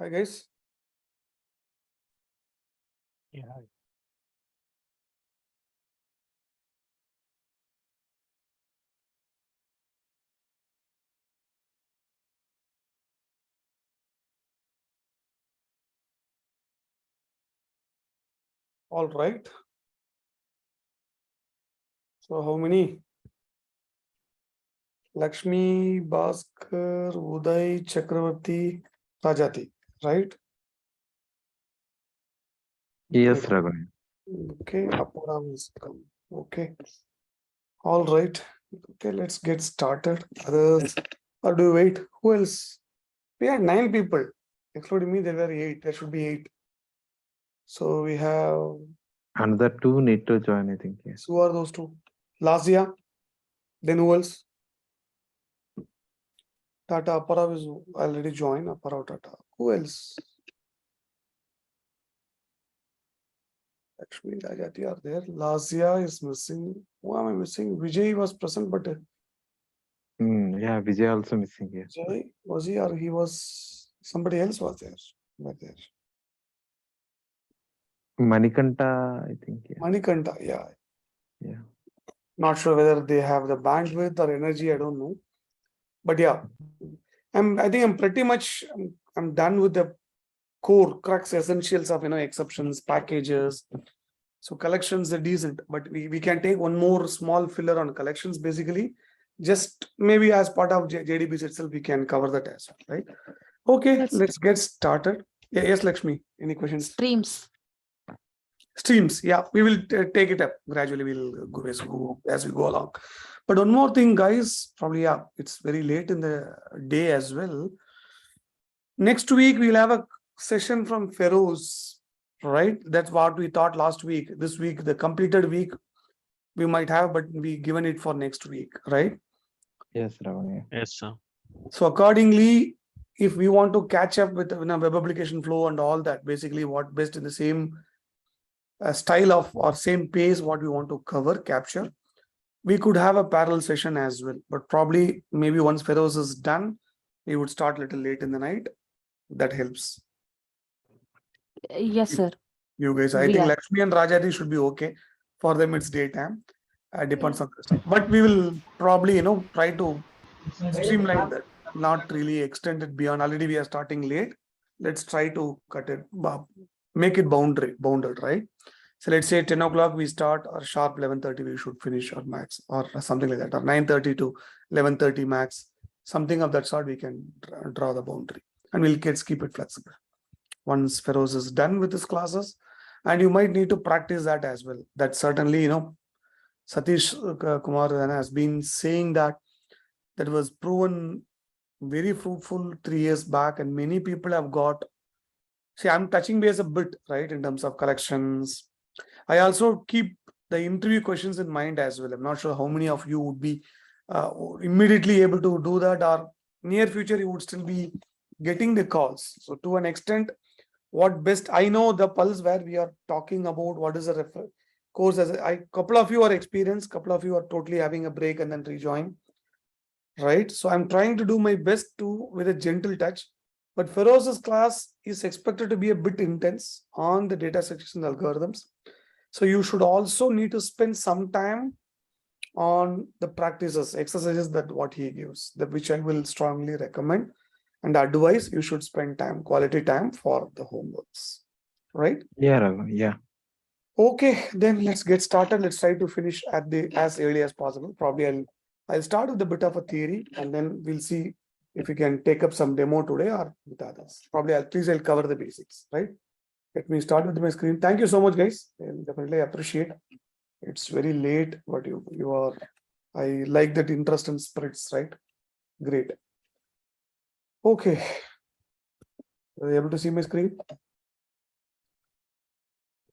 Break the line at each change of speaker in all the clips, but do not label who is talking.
Hi guys.
Yeah.
All right. So how many? Lakshmi, Bhaskar, Uday, Chakravarti, Rajati, right?
Yes,
Great.
Raghunath.
Okay, Aparam is come. Okay. All right. Okay, let's get started. Others, or do you wait? Who else? We had 9 people, including me. There were 8. There should be 8. So we have.
Another two need to join, I think. Yes.
Who are those 2? Lazia. Then who else? Tata Aparav is already joined. Aparav Tata. Who else? Actually, Rajati are there. Lazia is missing. Who am I missing? Vijay was present, but
Yeah, Vijay also missing here.
Vijay, was he or he was somebody else was there? But there.
Manikanta, I think. Yeah.
Manikanta, yeah.
Yeah.
Not sure whether they have the bandwidth or energy, I don't know. But yeah, I think I'm pretty much I'm done with the core crux essentials of exceptions, packages. So collections are decent, but we can take one more small filler on collections basically. Just maybe as part of JDBs itself, we can cover that as well, right? Okay, let's get started. Yeah, yes, Lakshmi, any questions?
Streams.
Streams, yeah, we will take it up gradually. We'll go as we go along. But one more thing, guys, probably, yeah, it's very late in the day as well. Next week, we'll have a session from Feroz, right? That's what we thought last week. This week, the completed week, we might have, but we given it for next week, right?
Yes, Raghunath.
Yes, sir.
So accordingly, if we want to catch up with web application flow and all that, basically what best in the same style of or same pace what we want to cover, capture, we could have a parallel session as well. But probably maybe once Feroz is done, we would start a little late in the night. That helps.
Yes, sir.
You guys, I
We
think
are.
Lakshmi and Rajati should be okay. For them, it's daytime. Depends on the stuff. But we will probably, try to streamline that, not really extend it beyond. Already we are starting late. Let's try to cut it, make it bounded, right? So let's say 10 o'clock we start, or sharp 11:30 we should finish our max, or something like that, or 9:30 to 11:30 max, something of that sort. We can draw the boundary, and we'll keep it flexible. Once Feroz is done with his classes, and you might need to practice that as well. That certainly, Satish Kumar has been saying that was proven very fruitful 3 years back, and many people have got. See, I'm touching base a bit, right, in terms of collections. I also keep the interview questions in mind as well. I'm not sure how many of you would be immediately able to do that, or near future you would still be getting the calls. So to an extent, what best, I know the pulse where we are talking about what is a course, as couple of you are experienced, couple of you are totally having a break and then rejoin, right? So I'm trying to do my best to with a gentle touch. But Feroz's class is expected to be a bit intense on the data section algorithms. So you should also need to spend some time on the practices, exercises that what he gives, which I will strongly recommend and advise. You should spend time, quality time for the homeworks, right?
Yeah, Raghunath. Yeah.
Okay, then let's get started. Let's try to finish as early as possible. Probably I'll start with a bit of a theory, and then we'll see if we can take up some demo today or with others. Probably I'll cover the basics, right? Let me start with my screen. Thank you so much, guys. I'll definitely appreciate. It's very late, but you are. I like that interest and spirits, right? Great. Okay. Are you able to see my screen?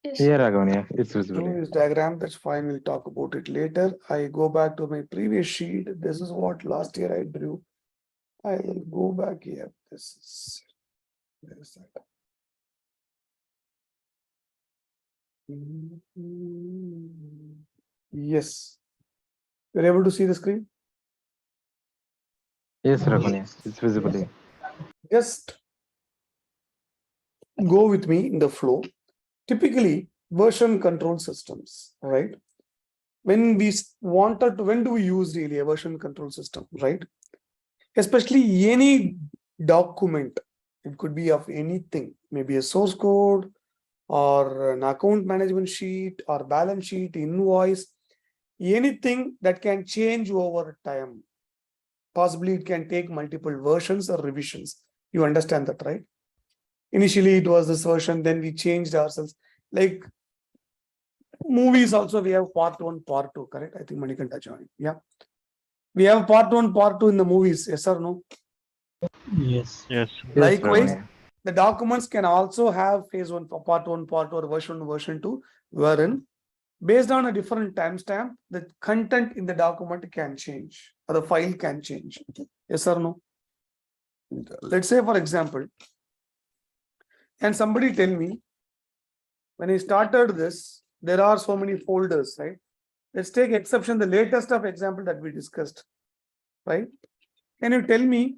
Yeah, Raghunath. Yeah, it's visible.
Show this diagram, that's fine. We'll talk about it later. I go back to my previous sheet. This is what last year I drew. I'll go back here. Where is that? Yes. You're able to see the screen?
Yes, Raghunath. It's visible. Yeah.
Just go with me in the flow. Typically, version control systems, right? When do we use really a version control system, right? Especially any document, it could be of anything, maybe a source code or an account management sheet or balance sheet, invoice, anything that can change over time. Possibly it can take multiple versions or revisions. You understand that, right? Initially it was this version, then we changed ourselves. Like movies also, we have part 1, part 2, correct? I think Manikanta joined. Yeah. We have part 1, part 2 in the movies, yes or no?
Yes.
Yes,
Likewise,
Ravani.
the documents can also have phase 1, part 1, part 2, or version 1, version 2, wherein based on a different timestamp, the content in the document can change or the file can change. Yes or no? Let's say, for example, can somebody tell me when I started this, there are so many folders, right? Let's take exception, the latest of example that we discussed, right? Can you tell me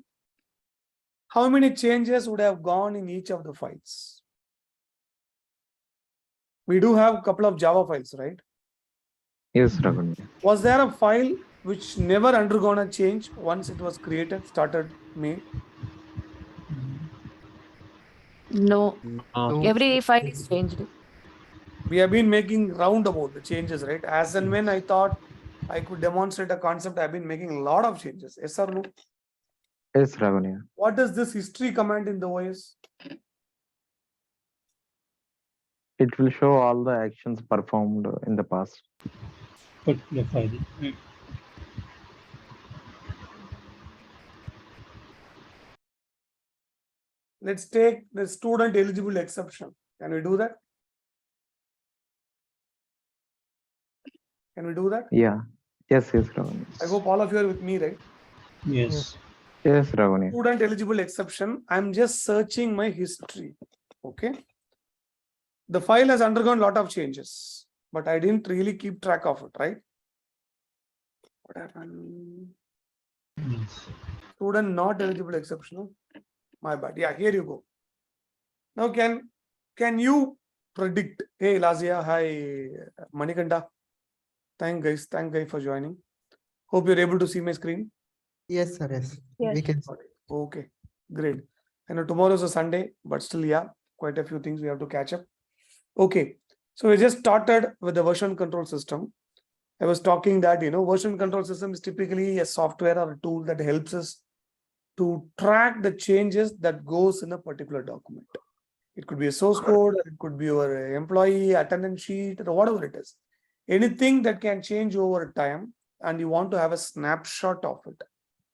how many changes would have gone in each of the files? We do have a couple of Java files, right?
Yes, Ravani.
Was there a file which never undergone a change once it was created, started, made?
No,
No.
every file is changed.
We have been making roundabout the changes, right? As and when I thought I could demonstrate a concept, I've been making a lot of changes. Yes or no?
Yes, Ravani.
What is this history command in the OS?
It will show all the actions performed in the past.
Particular file.
Let's take the student eligible exception. Can we do that? Can we do that?
Yeah. Yes, Ravani.
I hope all of you are with me, right?
Yes.
Yes, Ravani.
Student eligible exception. I'm just searching my history. Okay. The file has undergone a lot of changes, but I didn't really keep track of it, right? What happened?
Yes.
Student not eligible exception. My bad. Yeah, here you go. Now can you predict? Hey Lazia, hi Manikanda. Thank guys for joining. Hope you're able to see my screen.
Yes, sir. Yes.
Yes.
We can.
Okay, great. I know tomorrow is a Sunday, but still, yeah, quite a few things we have to catch up. Okay, so we just started with the version control system. I was talking that, version control system is typically a software or a tool that helps us to track the changes that goes in a particular document. It could be a source code, it could be your employee attendance sheet, or whatever it is. Anything that can change over time, and you want to have a snapshot of it.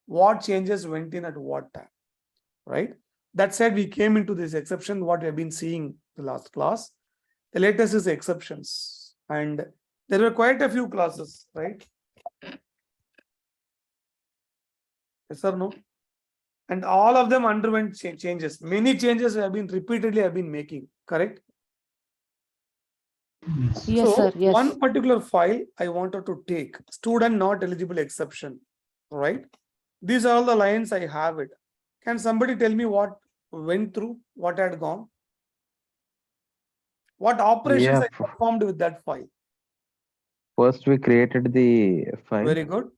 What changes went in at what time, right? That said, we came into this exception, what we have been seeing the last class. The latest is exceptions, and there were quite a few classes, right? Yes or no? And all of them underwent changes. Many changes have been repeatedly making, correct?
Yes.
Yes,
So
sir. Yes.
one particular file I wanted to take, student not eligible exception, right? These are all the lines I have it. Can somebody tell me what went through, what had gone? What operations
Yeah.
I performed with that file?
First, we created the file.
Very good.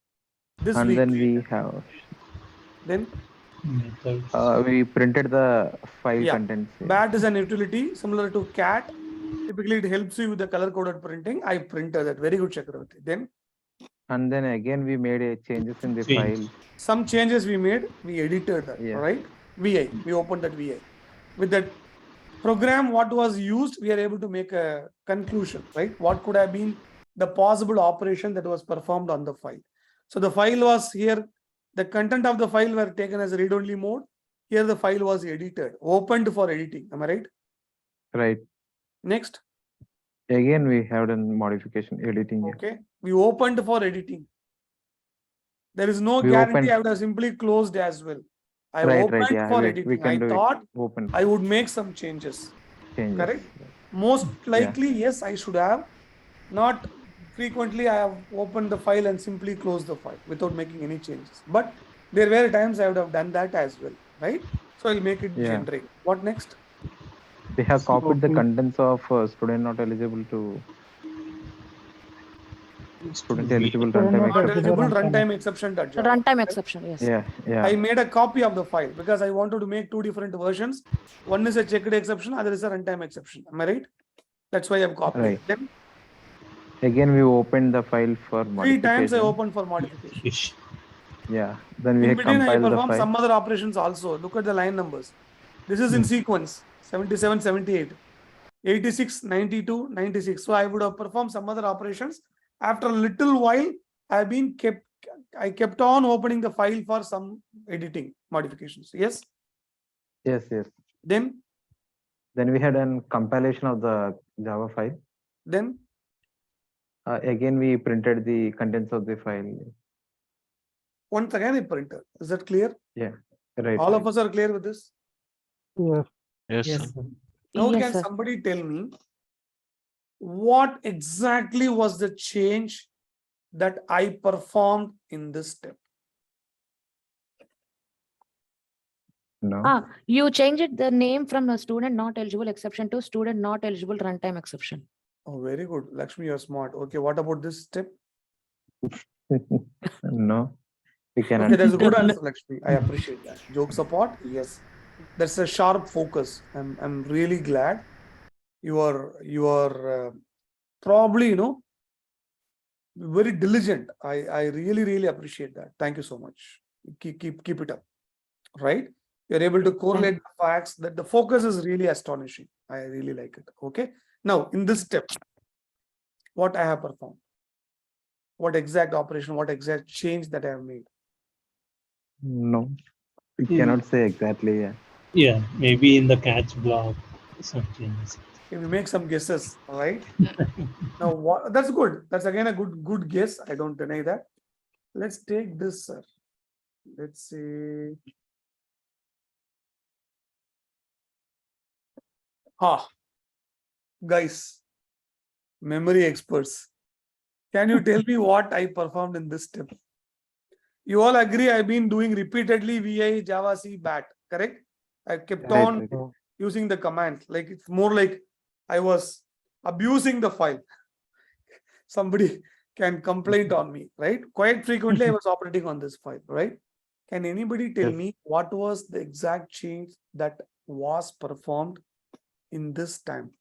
This
And
we
then
created.
we have
Then
Methods.
we printed the file
Yeah.
contents. here.
BAT is an utility similar to CAT. Typically, it helps you with the color coded printing. I printed that. Very good, Chakravarti. Then
And then again, we made changes in the
Change.
file.
some changes we made, we edited that,
Yeah.
right? VI, we opened that VI. With that program, what was used, we are able to make a conclusion, right? What could have been the possible operation that was performed on the file. So the file was here, the content of the file were taken as read-only mode. Here the file was edited, opened for editing. Am I right?
Right.
Next.
Again, we have done modification, editing. here.
Okay. We opened for editing. There is no
We
guarantee
opened-
I would have simply closed as well. I
Right,
opened
right, yeah,
for
we
editing.
can
I
do it.
thought
Open
I would make some changes.
changes.
Correct? Most likely, yes, I should have. Not frequently, I have opened the file and simply closed the file without making any changes. But there were times I would have done that as well, right? So I'll make it
Yeah.
generic. What next?
We have copied the
Okay.
contents of student not eligible to student eligible
Student
runtime
not
Not
exception.
eligible
runtime.
runtime exception that Java.
Runtime exception, yes.
Yeah, yeah.
I made a copy of the file because I wanted to make two different versions. One is a checked exception, other is a runtime exception. Am I right? That's why I've copied.
Right.
Then
Again, we opened the file for
3 times I
modification.
opened for modification.
Ish.
Yeah. Then we
In
have
between, I
compiled the
performed
file.
some other operations also. Look at the line numbers. This is in sequence 77, 78, 86, 92, 96. So I would have performed some other operations. After a little while, I kept on opening the file for some editing modifications. Yes.
Yes, yes.
Then
Then we had a compilation of the Java file. Again, we printed the contents of the file.
once again I printed. Is that clear?
Yeah, right.
All of us are clear with this?
Yes.
Yes.
Yes.
Sir.
Now,
Yes,
can
sir.
somebody tell me what exactly was the change that I performed in this step?
No.
You changed the name from a student not eligible exception to student not eligible runtime exception.
Oh, very good. Lakshmi, you're smart. Okay, what about this step?
No, we cannot.
Okay, that's a good answer, Lakshmi. I appreciate that. Joke support, yes. That's a sharp focus. I'm really glad you are probably very diligent. I really appreciate that. Thank you so much. Keep it up. Right? You're able to correlate the facts. That the focus is really astonishing. I really like it. Okay. Now, in this step, what I have performed, what exact operation, what exact change that I have made.
No, we
Yeah.
cannot say exactly. Yeah.
Yeah, maybe in the catch block, something.
If you make some guesses, right? Now, what? That's good. That's again a good guess. I don't deny that. Let's take this, sir. Let's see. Guys, memory experts, can you tell me what I performed in this step? You all agree I've been doing repeatedly VI Java C bat, correct? I kept
Right,
on
right.
using the command. Like it's more like I was abusing the file. Somebody can complain on me, right? Quite frequently I was operating on this file, right? Can anybody tell
Yes.
me what was the exact change that was performed in this time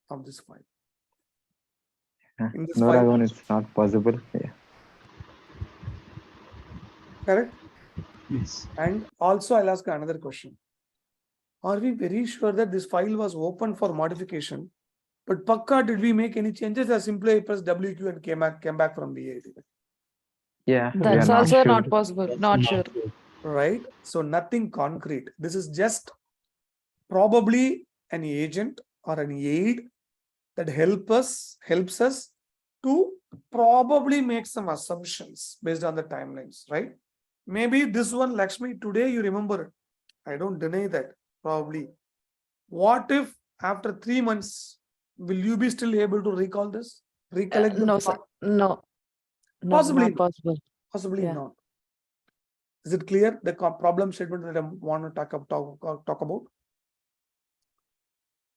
of this file? In this
No,
file,
Raghavan, it's not possible. Yeah.
correct?
Yes.
And also I'll ask another question. Are we very sure that this file was open for modification? But Pakka, did we make any changes or simply I pressed WQ and came back from VA?
Yeah. we
That's
are not
also
sure.
not possible.
That's
Not sure.
good.
Right? So nothing concrete. This is just probably an agent or an aid that helps us to probably make some assumptions based on the timelines, right? Maybe this one, Lakshmi, today you remember it. I don't deny that, probably. What if after 3 months, will you be still able to recall this? Recollect the
No, sir.
fact?
No. No,
Possibly
not
not.
possible.
Possibly
Yeah.
not. Is it clear? The problem statement that I want to talk about.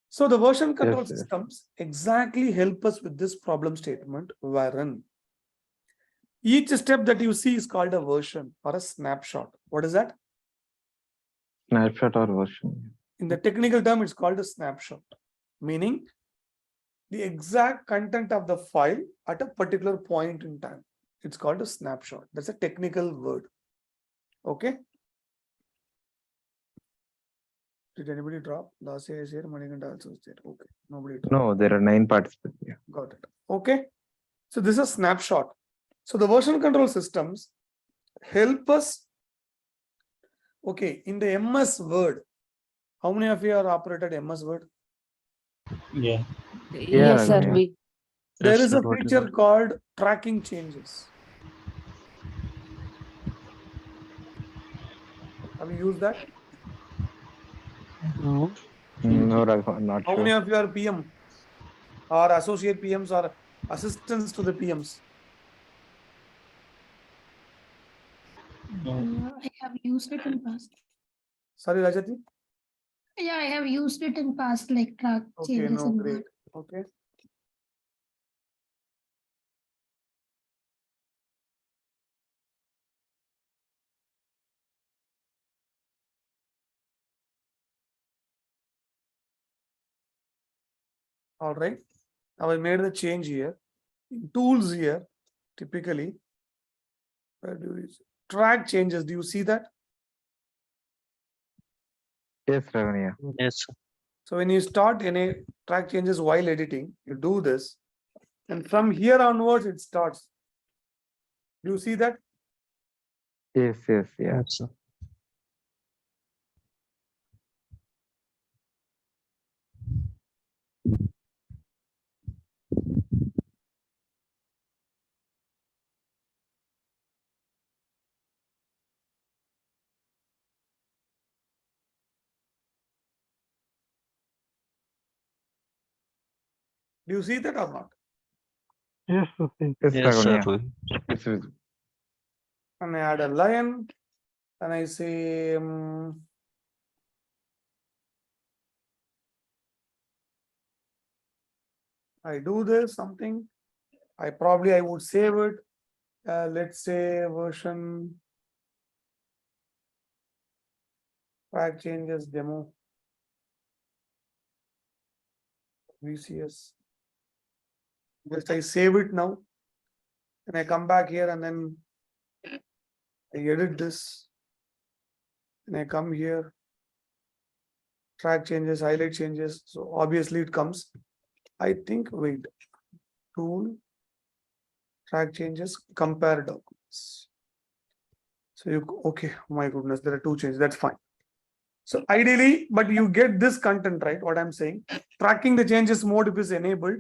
So the version control
yes.
systems exactly help us with this problem statement, wherein each step that you see is called a version or a snapshot. What is that?
Snapshot or version.
In the technical term, it's called a snapshot, meaning the exact content of the file at a particular point in time. It's called a snapshot. That's a technical word. Okay. Did anybody drop? Dasya is here, Manikanta also is there. Okay. Nobody dropped.
No, there are 9 participants. Yeah.
Got it. Okay. So this is a snapshot. So the version control systems help us. Okay. In the MS Word, how many of you are operated MS Word?
Yeah.
Yes, sir.
yeah.
There
Yes,
is a
sir.
feature called tracking changes. Have you used that?
No.
No, Raghavan, not
How many
sure.
of you are PM or associate PMs or assistants to the PMs?
No.
I have used it in past.
Sorry, Rajati.
Yeah, I have used it in past, like track
Okay,
changes
no,
in
great. Okay. All right. Now I made the change here. In tools here, typically, where do you see? Track changes? Do you see that?
Yes, Ravanya.
Yes, sir.
So when you start any track changes while editing, you do this, and from here onwards it starts. Do you see that?
Yes, yeah.
Yes, sir.
Do you see that or not?
Yes,
Yes, sir.
Ravanya. It's visible.
And I add a line, and I say I do this something. I would save it. Let's say version track changes demo VCS. Just I save it now, and I come back here and then I edit this, and I come here, track changes, highlight changes. So obviously it comes. I think wait, tool, track changes, compare documents. So you okay? My goodness, there are two changes. That's fine. So ideally, but you get this content right. What I'm saying, tracking the changes mode if is enabled,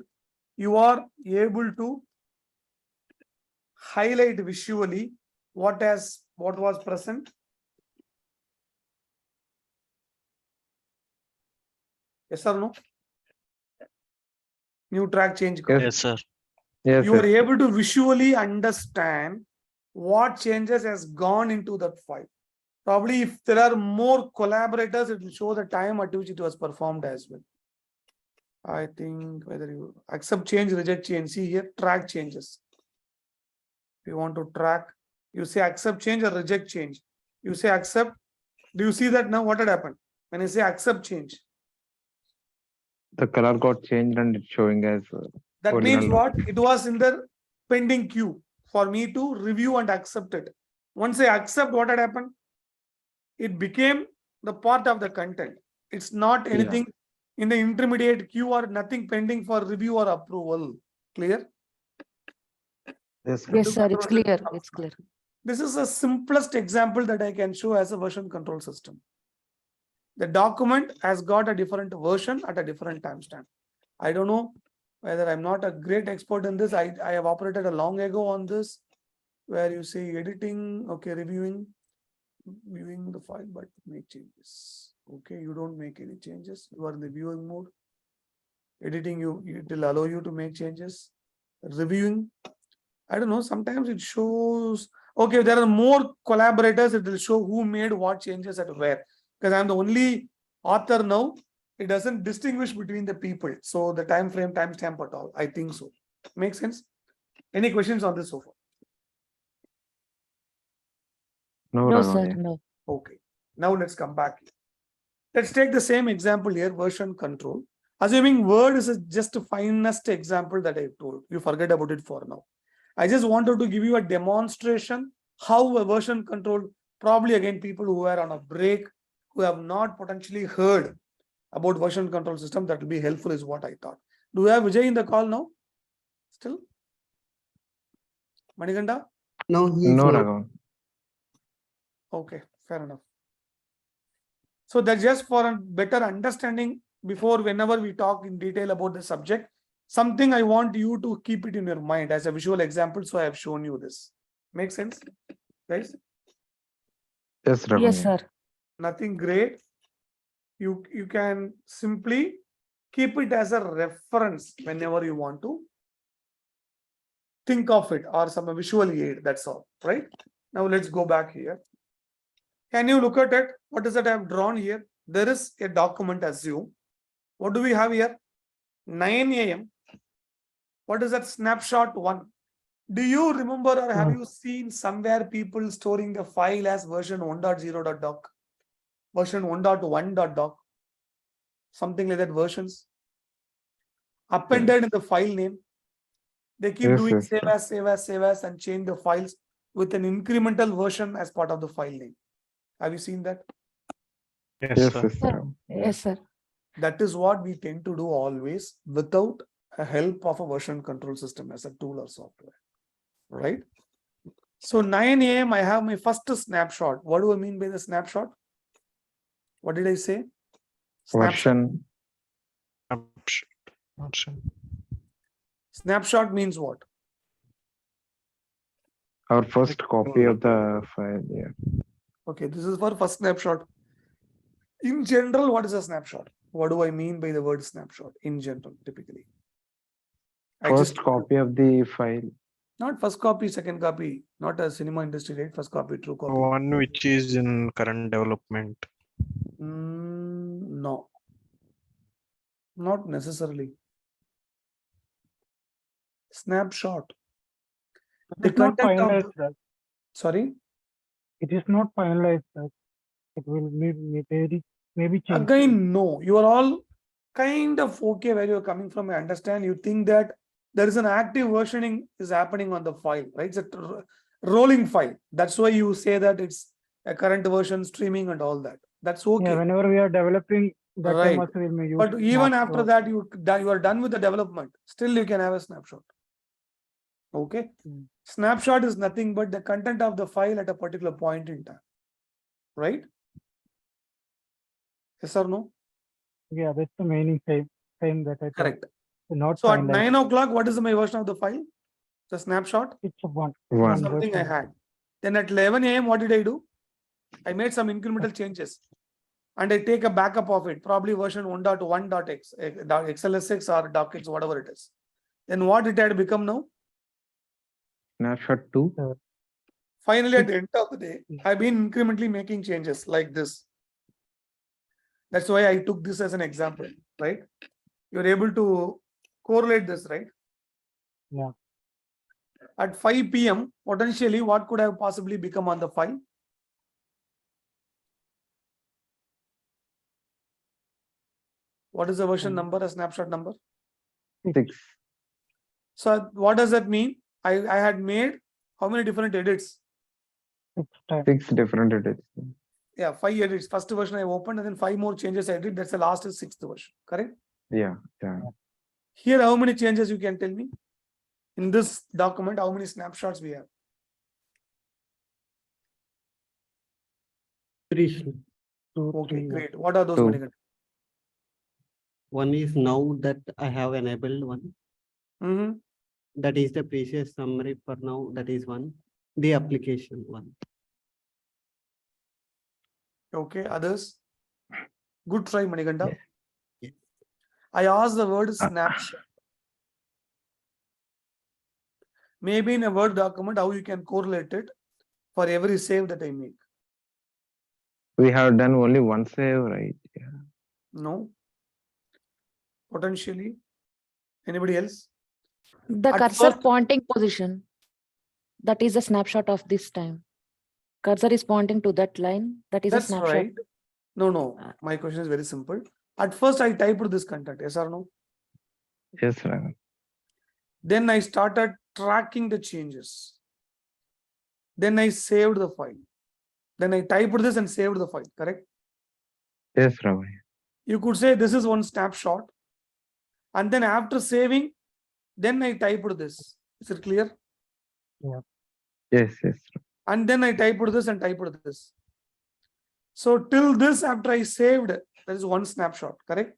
you are able to highlight visually what was present. Yes or no? New track change.
Yes.
Yes, sir.
Yes,
You are
yes.
able to visually understand what changes has gone into that file. Probably if there are more collaborators, it will show the time at which it was performed as well. I think whether you accept change, reject change. See here, track changes. If you want to track, you say accept change or reject change. You say accept. Do you see that now? What had happened? When I say accept change,
The color got changed and it's showing as
that
original
means what? It was in the pending queue for me to review and accept it. Once I accept, what had happened? It became the part of the content. It's not anything in the intermediate queue or nothing pending for review or approval. Clear?
Yes,
Yes, sir, it's clear. It's clear.
This is the simplest example that I can show as a version control system. The document has got a different version at a different timestamp. I don't know whether I'm not a great expert in this. I have operated a long ago on this, where you say editing, okay, reviewing, viewing the file, but make changes. Okay, you don't make any changes. You are in the viewing mode. Editing, it will allow you to make changes. Reviewing, I don't know, sometimes it shows, okay, there are more collaborators, it will show who made what changes at where. Because I'm the only author now, it doesn't distinguish between the people. So the time frame, timestamp at all. I think so. Makes sense? Any questions on this so far?
No,
No, sir,
Ravanya.
no.
Okay. Now let's come back. Let's take the same example here, version control. Assuming Word is just the finest example that I told. You forget about it for now. I just wanted to give you a demonstration how a version control, probably again people who are on a break, who have not potentially heard about version control system, that will be helpful is what I thought. Do we have Vijay in the call now? Still? Manikanda?
No,
No, Raghavan.
Okay, fair enough. So that's just for a better understanding before whenever we talk in detail about the subject, something I want you to keep it in your mind as a visual example. So I have shown you this. Make sense, guys?
Yes, Ravanya.
Yes, sir.
Nothing great. You can simply keep it as a reference whenever you want to think of it or some visual aid. That's all, right? Now let's go back here. Can you look at it? What is that I have drawn here? there is a document, assume. What do we have here? 9 a.m. What is that snapshot 1? Do you remember or have you seen somewhere people storing the file as version 1.0.doc, version 1.1.doc, something like that versions? Appended in the file name. They keep
Yes,
doing
yes,
save
sir.
as, save as, save as, and change the files with an incremental version as part of the file name. Have you seen that?
Yes,
Yes,
sir.
yes, sir.
Yes, sir.
That is what we tend to do always without a help of a version control system as a tool or software, right? So 9 a.m. I have my first snapshot. What do I mean by the snapshot? What did I say? Snapshot. Snapshot means what?
Our first copy of the file. Yeah.
Okay, this is for first snapshot. In general, what is a snapshot? What do I mean by the word snapshot in general, typically?
First copy of the file.
Not first copy, second copy, not a cinema industry, right? First copy, true copy.
One which is in current development.
No, not necessarily. Snapshot.
It
The
is not
content of
finalized, sir.
sorry.
It is not finalized, sir. It will be maybe changed.
Again, no. You are all kind of okay where you're coming from. I understand. You think that there is an active versioning is happening on the file, right? It's a rolling file. That's why you say that it's a current version streaming and all that. That's okay.
Yeah, whenever we are developing, that
Right.
time also we may use.
But even after
snapshot.
that, you are done with the development. Still, you can have a snapshot. Okay. Snapshot is nothing but the content of the file at a particular point in time. Right? Yes or no?
Yeah, that's the meaning. Same that I thought.
Correct.
Not
So at
finalized.
9 o'clock, what is my version of the file? The snapshot?
It's a one.
One.
Something I
version.
had. Then at 11 a.m., what did I do? I made some incremental changes. And I take a backup of it, probably version 1.1.x, XLSX or docx, whatever it is. Then what it had become now?
Snapshot 2.
Finally, at the end of the day, I've been incrementally making changes like this. That's why I took this as an example, right? You're able to correlate this, right?
Yeah.
At 5 p.m., potentially, what could have possibly become on the file? What is the version number, a snapshot number?
6.
So what does that mean? I had made how many different edits?
6 times.
6 different edits.
Yeah, 5 edits. First version I opened and then 5 more changes I did. That's the last is 6th version, correct?
Yeah. Yeah.
Here, how many changes you can tell me? In this document, how many snapshots we have?
3.
Okay, great. What are those?
2.
Manikandan?
One is now that I have enabled one.
Mm-hmm.
That is the previous summary for now. That is one. The application one.
Okay, others? Good try, Manikanda.
Yes.
I asked the word snapshot. Maybe in a Word document, how you can correlate it for every save that I make.
We have done only one save, right? Yeah.
No. Potentially. Anybody else?
The
At
cursor
first-
pointing position. That is a snapshot of this time. Cursor is pointing to that line. That is a
That's
snapshot.
right. No. My question is very simple. At first, I typed this content, yes or no?
Yes, sir.
Then I started tracking the changes. Then I saved the file. Then I typed this and saved the file, correct?
Yes, Ravi.
You could say this is one snapshot. And then after saving, then I typed this. Is it clear?
Yes, yes.
And then I typed this and typed this. So till this, after I saved, there is one snapshot, correct?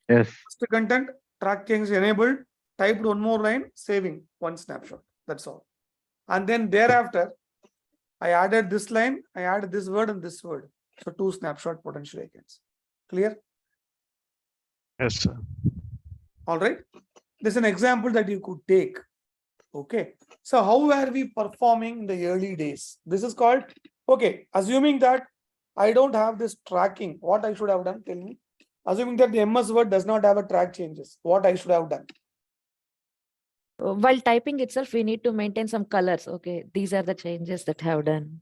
Yes.
First content, tracking is enabled, typed one more line, saving one snapshot. That's all. And then thereafter, I added this line, I added this word and this word. So 2 snapshot potential icons. Clear?
Yes, sir.
All right. There's an example that you could take. Okay. So how were we performing in the early days? This is called, okay, assuming that I don't have this tracking. What I should have done? Tell me. Assuming that the MS Word does not have a track changes, what I should have done?
While typing itself, we need to maintain some colors. Okay, these are the changes that have done.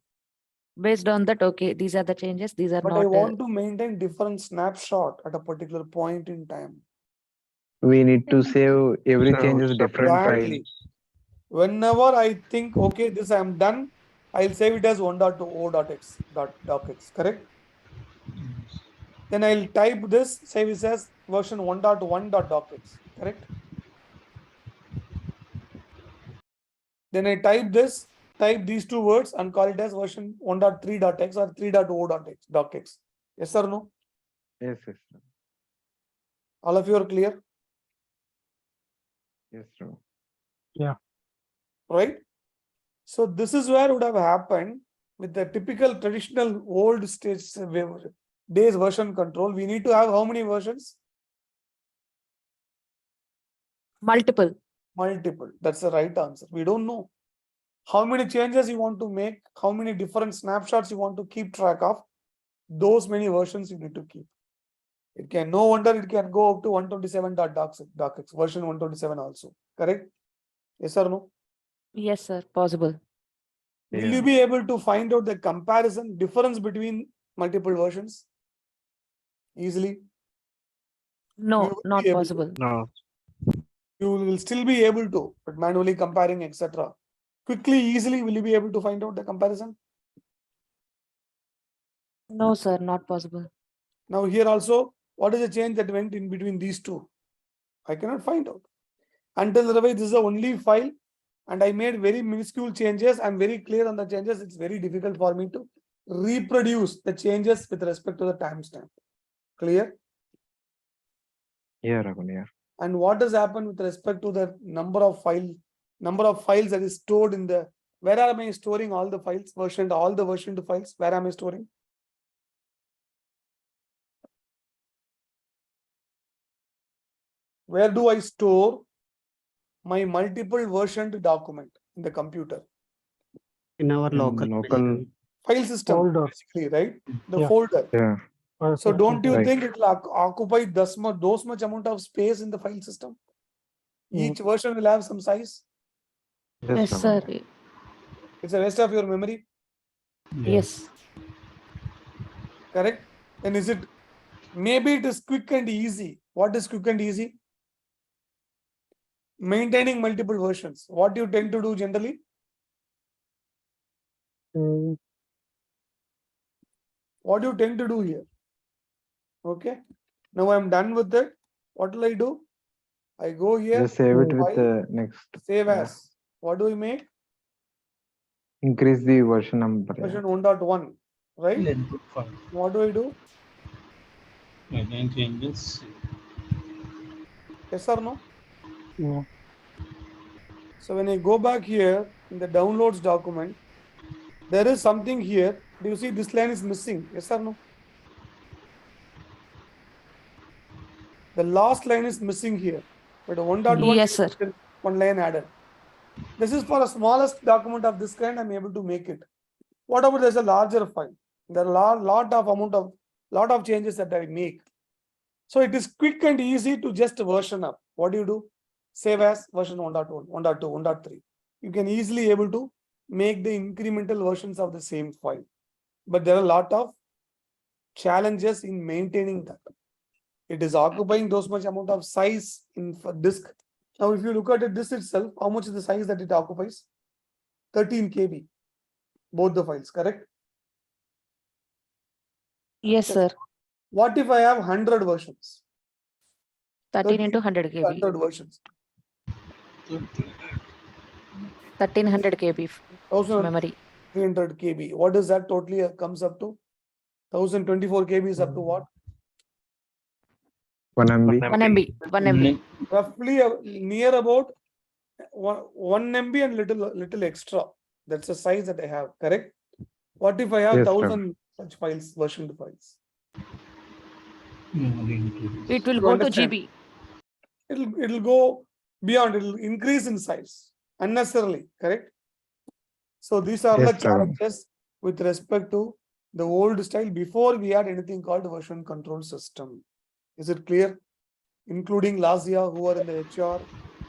Based on that, okay, these are the changes. These are
But
not.
I want to maintain different snapshot at a particular point in time.
We need to save every
So,
change as different file.
Exactly. Whenever I think, okay, this I am done, I'll save it as 1.2 o.x .docx, correct? Then I'll type this, save it as version 1.1.docx, correct? Then I type this, type these two words and call it as version 1.3.x or 3.o.x docx. Yes or no?
Yes, yes, sir.
All of you are clear,
Yes, sir.
right? So this is where would have happened with the typical traditional old stage days version control. We need to have how many versions?
Multiple.
Multiple. That's the right answer. We don't know how many changes you want to make, how many different snapshots you want to keep track of. Those many versions you need to keep. It can, no wonder it can go up to 127.docx, version 127 also. Correct? Yes or no?
Yes, sir. Possible.
Will
Yeah.
you be able to find out the comparison difference between multiple versions easily? You
No,
will
not
be able to.
possible.
no,
You will still be able to, but manually comparing, etc. Quickly, easily, will you be able to find out the comparison?
No, sir, not possible.
Now here also, what is the change that went in between these two? I cannot find out. Until otherwise, this is the only file and I made very minuscule changes. I'm very clear on the changes. It's very difficult for me to reproduce the changes with respect to the timestamp. Clear?
Yeah, Raghu, yeah.
And what has happened with respect to the number of files that is stored in the, where am I storing all the files, all the version 2 files, where am I storing? Where do I store my multiple versioned document in the computer?
In our
In
local
local,
machine.
File system,
Folder.
basically, right? The
Yeah.
folder.
yeah.
So don't you
Right.
think it will occupy those much amount of space in the file system? Each version will have some size.
Yes,
Raghu,
sir.
yeah.
It's the rest of your memory,
Yes.
correct? Then is it, maybe it is quick and easy. What is quick and easy? Maintaining multiple versions. What you tend to do generally?
Mm,
What do you tend to do here? Okay. Now I'm done with it. What will I do? I go here.
Just save it with
file,
the next.
Save
Yeah.
as. What do we make?
Increase the version number. Yeah.
Version 1.1, right?
Length of file.
What do I do?
Again changes.
Yes or no?
yeah.
So when I go back here in the downloads document, there is something here. Do you see this line is missing? Yes or no? The last line is missing here. But 1.1
Yes, sir.
one line added. This is for a smallest document of this kind, I'm able to make it. What about there's a larger file? There are lot of changes that I make. So it is quick and easy to just version up. What do you do? Save as version 1.1, 1.2, 1.3. You can easily able to make the incremental versions of the same file. But there are a lot of challenges in maintaining that. It is occupying those much amount of size in disk. Now, if you look at it, this itself, how much is the size that it occupies? 13 KB. Both the files, correct?
Yes, sir.
What if I have 100 versions?
13 into 100 KB.
100 versions.
1300 KB memory.
300 KB. What is that totally comes up to? 1024 KB is up to what?
1 MB.
1 MB. 1 MB.
Roughly near about 1 MB and little extra. That's the size that I have, correct? What if I have
Yes,
1000 such files, version files?
It will
You
go to
understand?
GB.
It'll go beyond, it'll increase in size unnecessarily, correct? So these are the
Yes, Raghu.
challenges with respect to the old style before we had anything called version control system. Is it clear? Including Lazia, who are in the HR.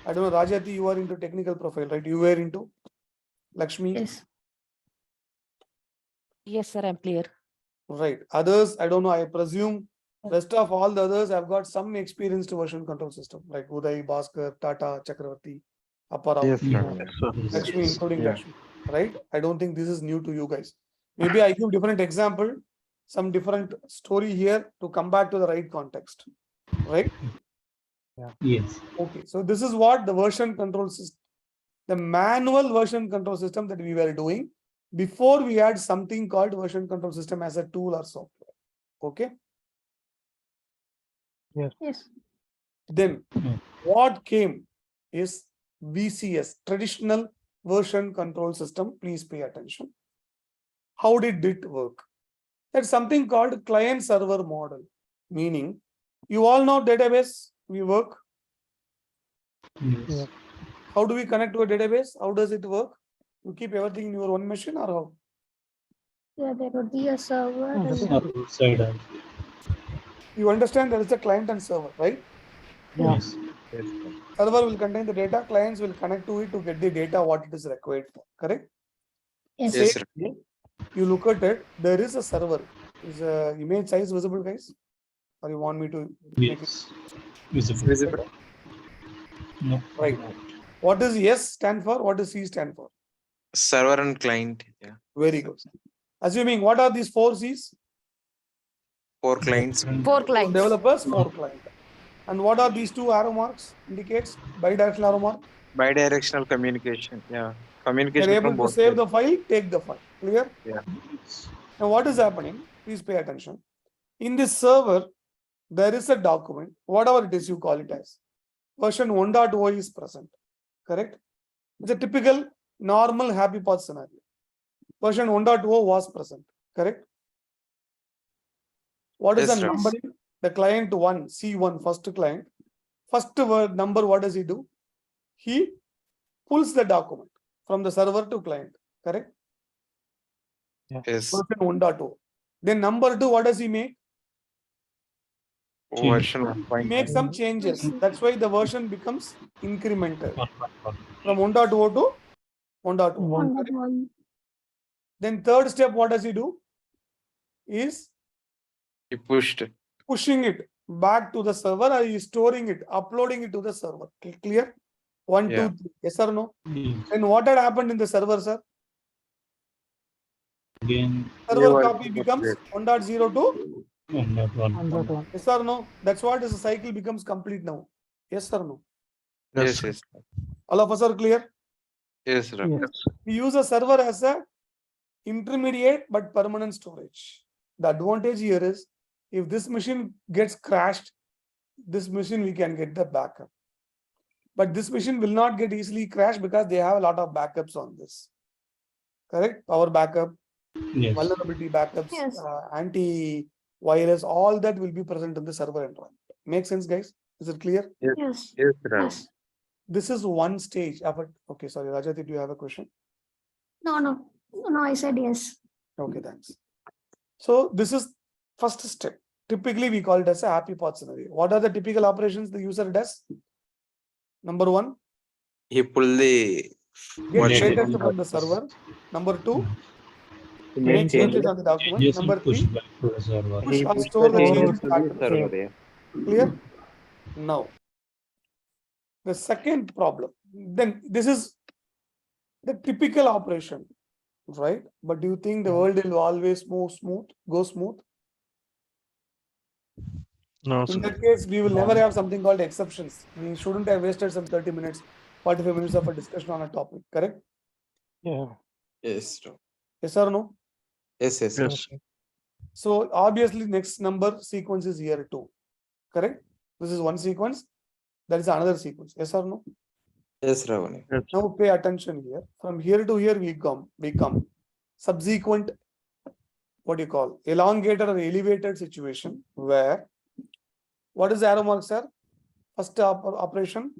I don't know, Rajati, you are into technical profile, right? You were into Lakshmi,
Yes.
Yes, sir, I'm clear.
right? Others, I don't know. I presume rest of all the others have got some experience to version control system, like Uday, Bhaskar, Tata, Chakravarti, Apparao,
Yes,
Yeah.
Ravani.
So,
Lakshmi,
Yes.
including
Yeah.
Lakshmi, right? I don't think this is new to you guys. Maybe I give different example, some different story here to come back to the right context, right?
Yes.
Okay, so this is what the version control system, the manual version control system that we were doing before we had something called version control system as a tool or software. Okay.
Yes.
Then
Mm.
what came is VCS, traditional version control system. Please pay attention. How did it work? That's something called client server model, meaning you all know database we work.
Yes.
How do we connect to a database? How does it work? You keep everything in your own machine or how?
Yeah, there would be a server and
Server side also.
You understand there is a client and server, right?
Yes.
Yes,
Server will contain the data, clients will connect to it to get the data what it is required for, correct?
yes.
Same way, you look at it, there is a server. Is a image size visible, guys? Or you want me to make it
Yes. Visible.
better?
No.
Right. What does S stand for? What does C stand for?
Server and client. Yeah.
Very good. Assuming what are these 4 C's?
4 clients.
Four clients.
Developers, 4 clients. And what are these 2 arrow marks? Indicates bidirectional arrow mark.
Bidirectional communication. Yeah.
They're
Communication
able
from
to
both
save
sides.
the file, take the file. Clear?
Yes.
Now what is happening? Please pay attention. In this server, there is a document, whatever it is you call it as. Version 1.0 is present. Correct? It's a typical normal happy path scenario. Version 1.0 was present. Correct? What is
Yes,
the
sir.
number? The client 1, C1, first client. First word number, what does he do? He pulls the document from the server to client. Correct?
Yes.
Version 1.0. Then number 2, what does he make?
Version
He makes
1.1.
some changes. That's why the version becomes incremental from 1.0 to 1.1.
On
Correct?
the wall.
Then third step, what does he do? Is
He pushed.
pushing it back to the server, or he is storing it, uploading it to the server. Clear? 1,
Yeah.
2, 3. Yes or no?
Yes.
Then what had happened in the server, sir?
Again,
Server
New
copy
version
becomes
upgrade.
1.0 to
On that one.
yes or no? That's what is the cycle becomes complete now. Yes or no?
Yes, yes.
All of us are clear?
Yes, sir.
Yes.
We use a server as a intermediate but permanent storage. The advantage here is if this machine gets crashed, this machine we can get the backup. But this machine will not get easily crashed because they have a lot of backups on this. Correct? Power backup,
yes.
vulnerability backups,
Yes.
anti-virus, all that will be present in the server environment. Make sense, guys? Is it clear?
Yes.
Yes, sir.
Yes.
This is one stage of it. Okay, sorry, Rajati, do you have a question?
No, I said yes.
Okay, thanks. So this is first step. Typically, we call it as a happy path scenario. What are the typical operations the user does? Number 1,
He pulled the
get
version
data
from
from the
the
server. Number 2,
He
make
made
changes
changes.
on the document.
Yes,
Number
push
3,
back to the server.
push
He
or
pushed
store
the
the
changes
changes
to
back
the
to the
server.
server.
Yeah.
Clear? Now, the second problem. Then this is the typical operation, right? But do you think the world will always go smooth?
no,
In
sir.
that case, we will never have something called exceptions. We shouldn't have wasted some 30 minutes, 45 minutes of a discussion on a topic, correct?
Yeah.
Yes, sir.
Yes or no?
Yes, yes.
Yes.
So obviously next number sequence is here too, correct? This is one sequence, that is another sequence. Yes or no?
Yes, Ravani.
Yes.
Now pay attention here. From here to here we come subsequent, what do you call, elongated or elevated situation where what is the arrow mark, sir? First operation,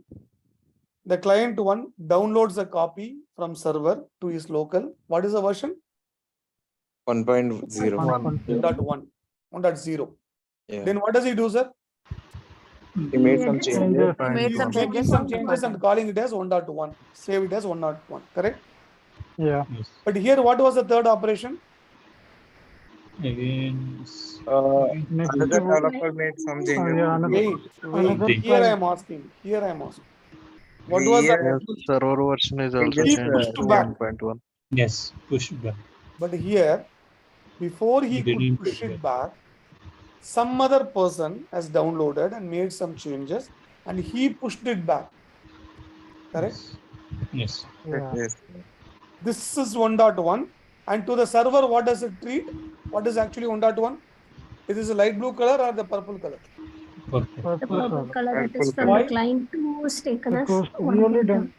the client 1 downloads a copy from server to his local. What is the version?
1.0.
1.1, 1.0.
Yeah.
Then what does he do, sir?
He made some
Changes.
changes.
He made some
He's making
changes
some
on
changes and
1.1.
calling it as 1.1. Save it as 1.1, correct?
Yeah.
Yes.
But here, what was the third operation?
Again,
Next
Another
step,
developer made some changes.
yeah, another,
Wait.
another
Here I
client.
am asking. Here I am asking. What was
Here,
the?
Yes, server version is also
just,
changed
pushed
to
back.
1.1.
yes, push back.
But here, before he
He
could
didn't
push
push
it back, some other person has downloaded and made some changes, and he pushed it back. Correct?
Yes.
Yeah.
yes.
This is 1.1. And to the server, what does it treat? What is actually 1.1? Is this a light blue color or the purple color?
Purple.
The
Purple
purple
color.
color that is
Purple
from
color.
the client to was taken
It
as
was really
1.1.
done.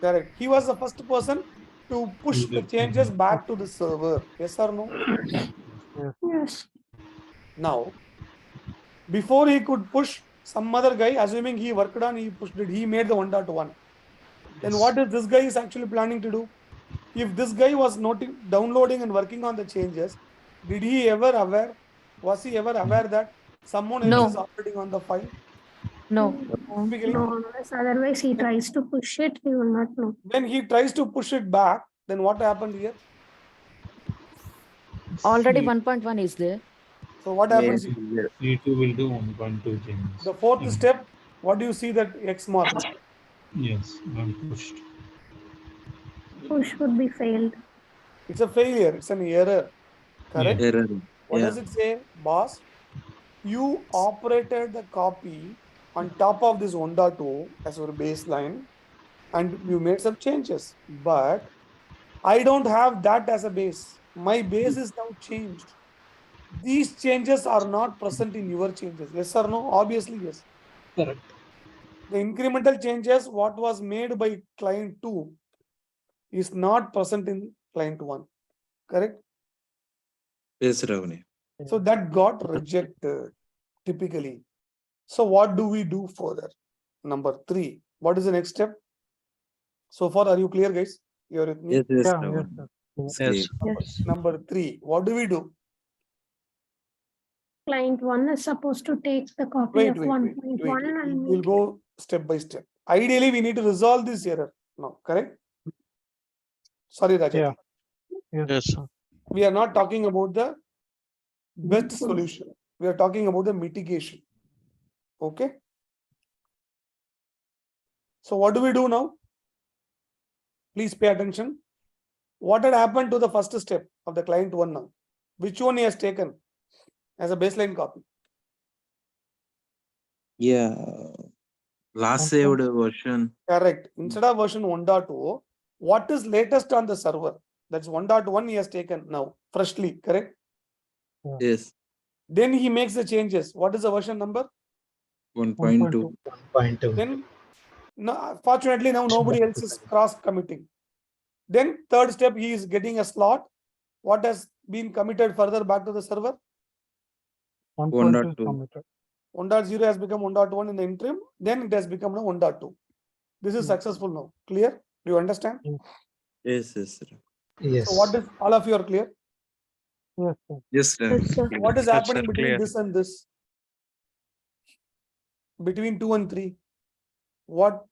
Correct. He was the first person to push the changes back to the server. Yes or no?
Yes.
Now, before he could push, some other guy, assuming he worked on, he pushed it, he made the 1.1. Then what is this guy is actually planning to do? If this guy was not downloading and working on the changes, did he ever aware? Was he ever aware that someone else
No.
is operating on the file?
No.
Typically,
No, unless otherwise he tries to push it, he will not know.
when he tries to push it back, then what happened here?
Already
C-
1.1 is there.
So what happens here?
C2 will do 1.2 changes.
The fourth step, what do you see that X mark?
Yes, not pushed.
Push would be failed.
It's a failure, it's an error. Correct?
Yeah.
Error.
What
Yeah.
does it say, boss? You operated the copy on top of this 1.2 as your baseline, and you made some changes. But I don't have that as a base. My base is now changed. These changes are not present in your changes. Yes or no? Obviously, yes.
Correct.
The incremental changes, what was made by client 2, is not present in client 1. Correct?
Yes, Ravani.
So that got rejected typically. So what do we do further? Number 3. What is the next step? So far, are you clear, guys? You're with me?
Yes, yes,
Yeah, yes,
Ravani.
sir.
It's
Yes.
clear.
Number 3. What do we do?
Client 1 is supposed to take the copy
Wait,
of
wait, wait,
1.1
wait.
and
We'll
make
go step by step. Ideally, we need to resolve this error now, correct? Sorry, Rajat.
Yeah.
Yes, sir.
We are not talking about the best solution. We are talking about the mitigation. Okay. So what do we do now? Please pay attention. What had happened to the first step of the client 1 now? Which one he has taken as a baseline copy?
Yeah. Last saved version.
Correct. Instead of version 1.2, what is latest on the server? That's 1.1 he has taken now, freshly, correct?
Yes.
Then he makes the changes. What is the version number?
1.2.
1.2.
Then, no, fortunately, now nobody else is cross committing. Then, third step, he is getting a slot. What has been committed further back to the server?
1.2 is
1.2.
committed.
1.0 has become 1.1 in the interim. Then it has become now 1.2. This is successful now. Clear? Do you understand?
Yes, yes, sir.
Yes.
So, what is all of you are clear?
Yes, sir.
Yes,
Yes,
Ravani.
sir.
What is
Yes,
happening
sir,
between
clear.
this and this? Between 2 and 3, what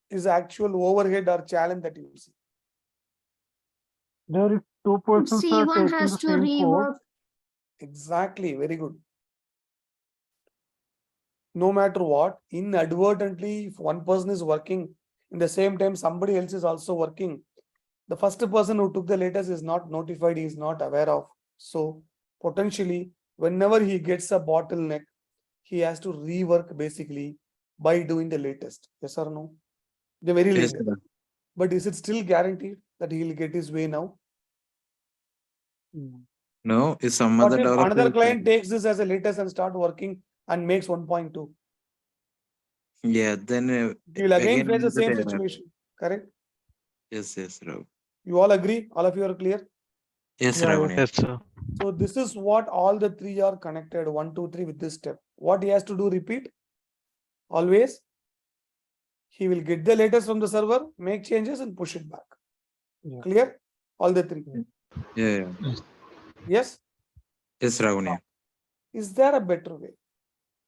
is the actual overhead or challenge that you see?
There is 2 persons are
C1
taking
has
the
to
same code.
rework.
Exactly, very good. No matter what, inadvertently, if one person is working, in the same time somebody else is also working, the first person who took the latest is not notified, he is not aware of. So potentially, whenever he gets a bottleneck, he has to rework basically by doing the latest. Yes or no? The very
Yes,
latest.
sir.
But is it still guaranteed that he will get his way now?
No, is some
What
other
if
developer.
another client takes this as a latest and start working and makes 1.2?
Yeah, then
He will again
again
face the
another
same
error.
situation. Correct?
Yes, yes, Rav.
You all agree? All of you are clear?
Yes,
Yeah,
Ravani.
Yes, sir.
So this is what all the 3 are connected. 1, 2, 3 with this step. What he has to do, repeat. Always. He will get the latest from the server, make changes and push it back.
Yeah.
Clear? All the 3.
Yeah, yeah.
Yes.
Yes, Ravani.
Is there a better way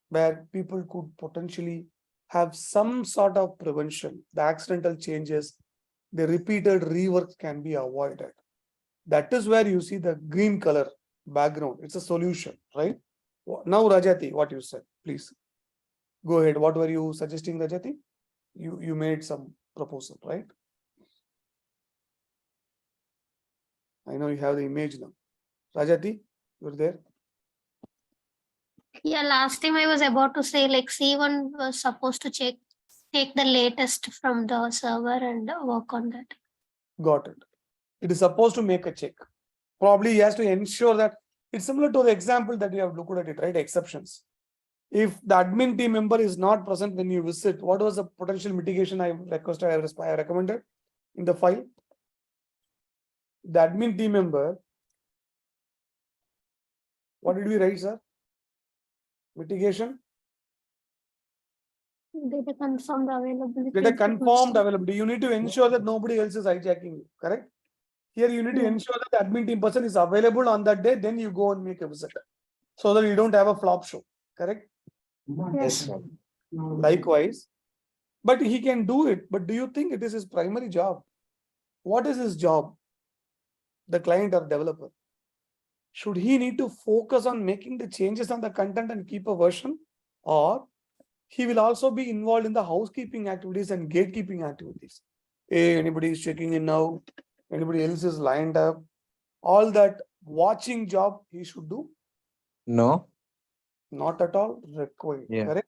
where people could potentially have some sort of prevention? The accidental changes, the repeated rework can be avoided. That is where you see the green color background. It's a solution, right? Now, Rajati, what you said, please go ahead. What were you suggesting, Rajati? You made some proposal, right? I know you have the image now. Rajati, you're there.
Yeah, last time I was about to say like C1 was supposed to take the latest from the server and work on that.
Got it. It is supposed to make a check. Probably he has to ensure that it's similar to the example that we have looked at it, right? Exceptions. If the admin team member is not present when you visit, what was the potential mitigation I requested, I recommended in the file? The admin team member, what did we write, sir? Mitigation?
Data confirmed availability.
Get a confirmed availability. You need to ensure that nobody else is hijacking you, correct? Here you need to ensure that the admin team person is available on that day, then you go and make a visit. So that you don't have a flop show, correct?
Yes.
Likewise, but he can do it. But do you think it is his primary job? What is his job? The client or developer? Should he need to focus on making the changes on the content and keep a version? Or he will also be involved in the housekeeping activities and gatekeeping activities? Hey, anybody is checking in now? Anybody else is lined up? All that watching job he should do?
No.
Not at all required,
Yeah.
correct?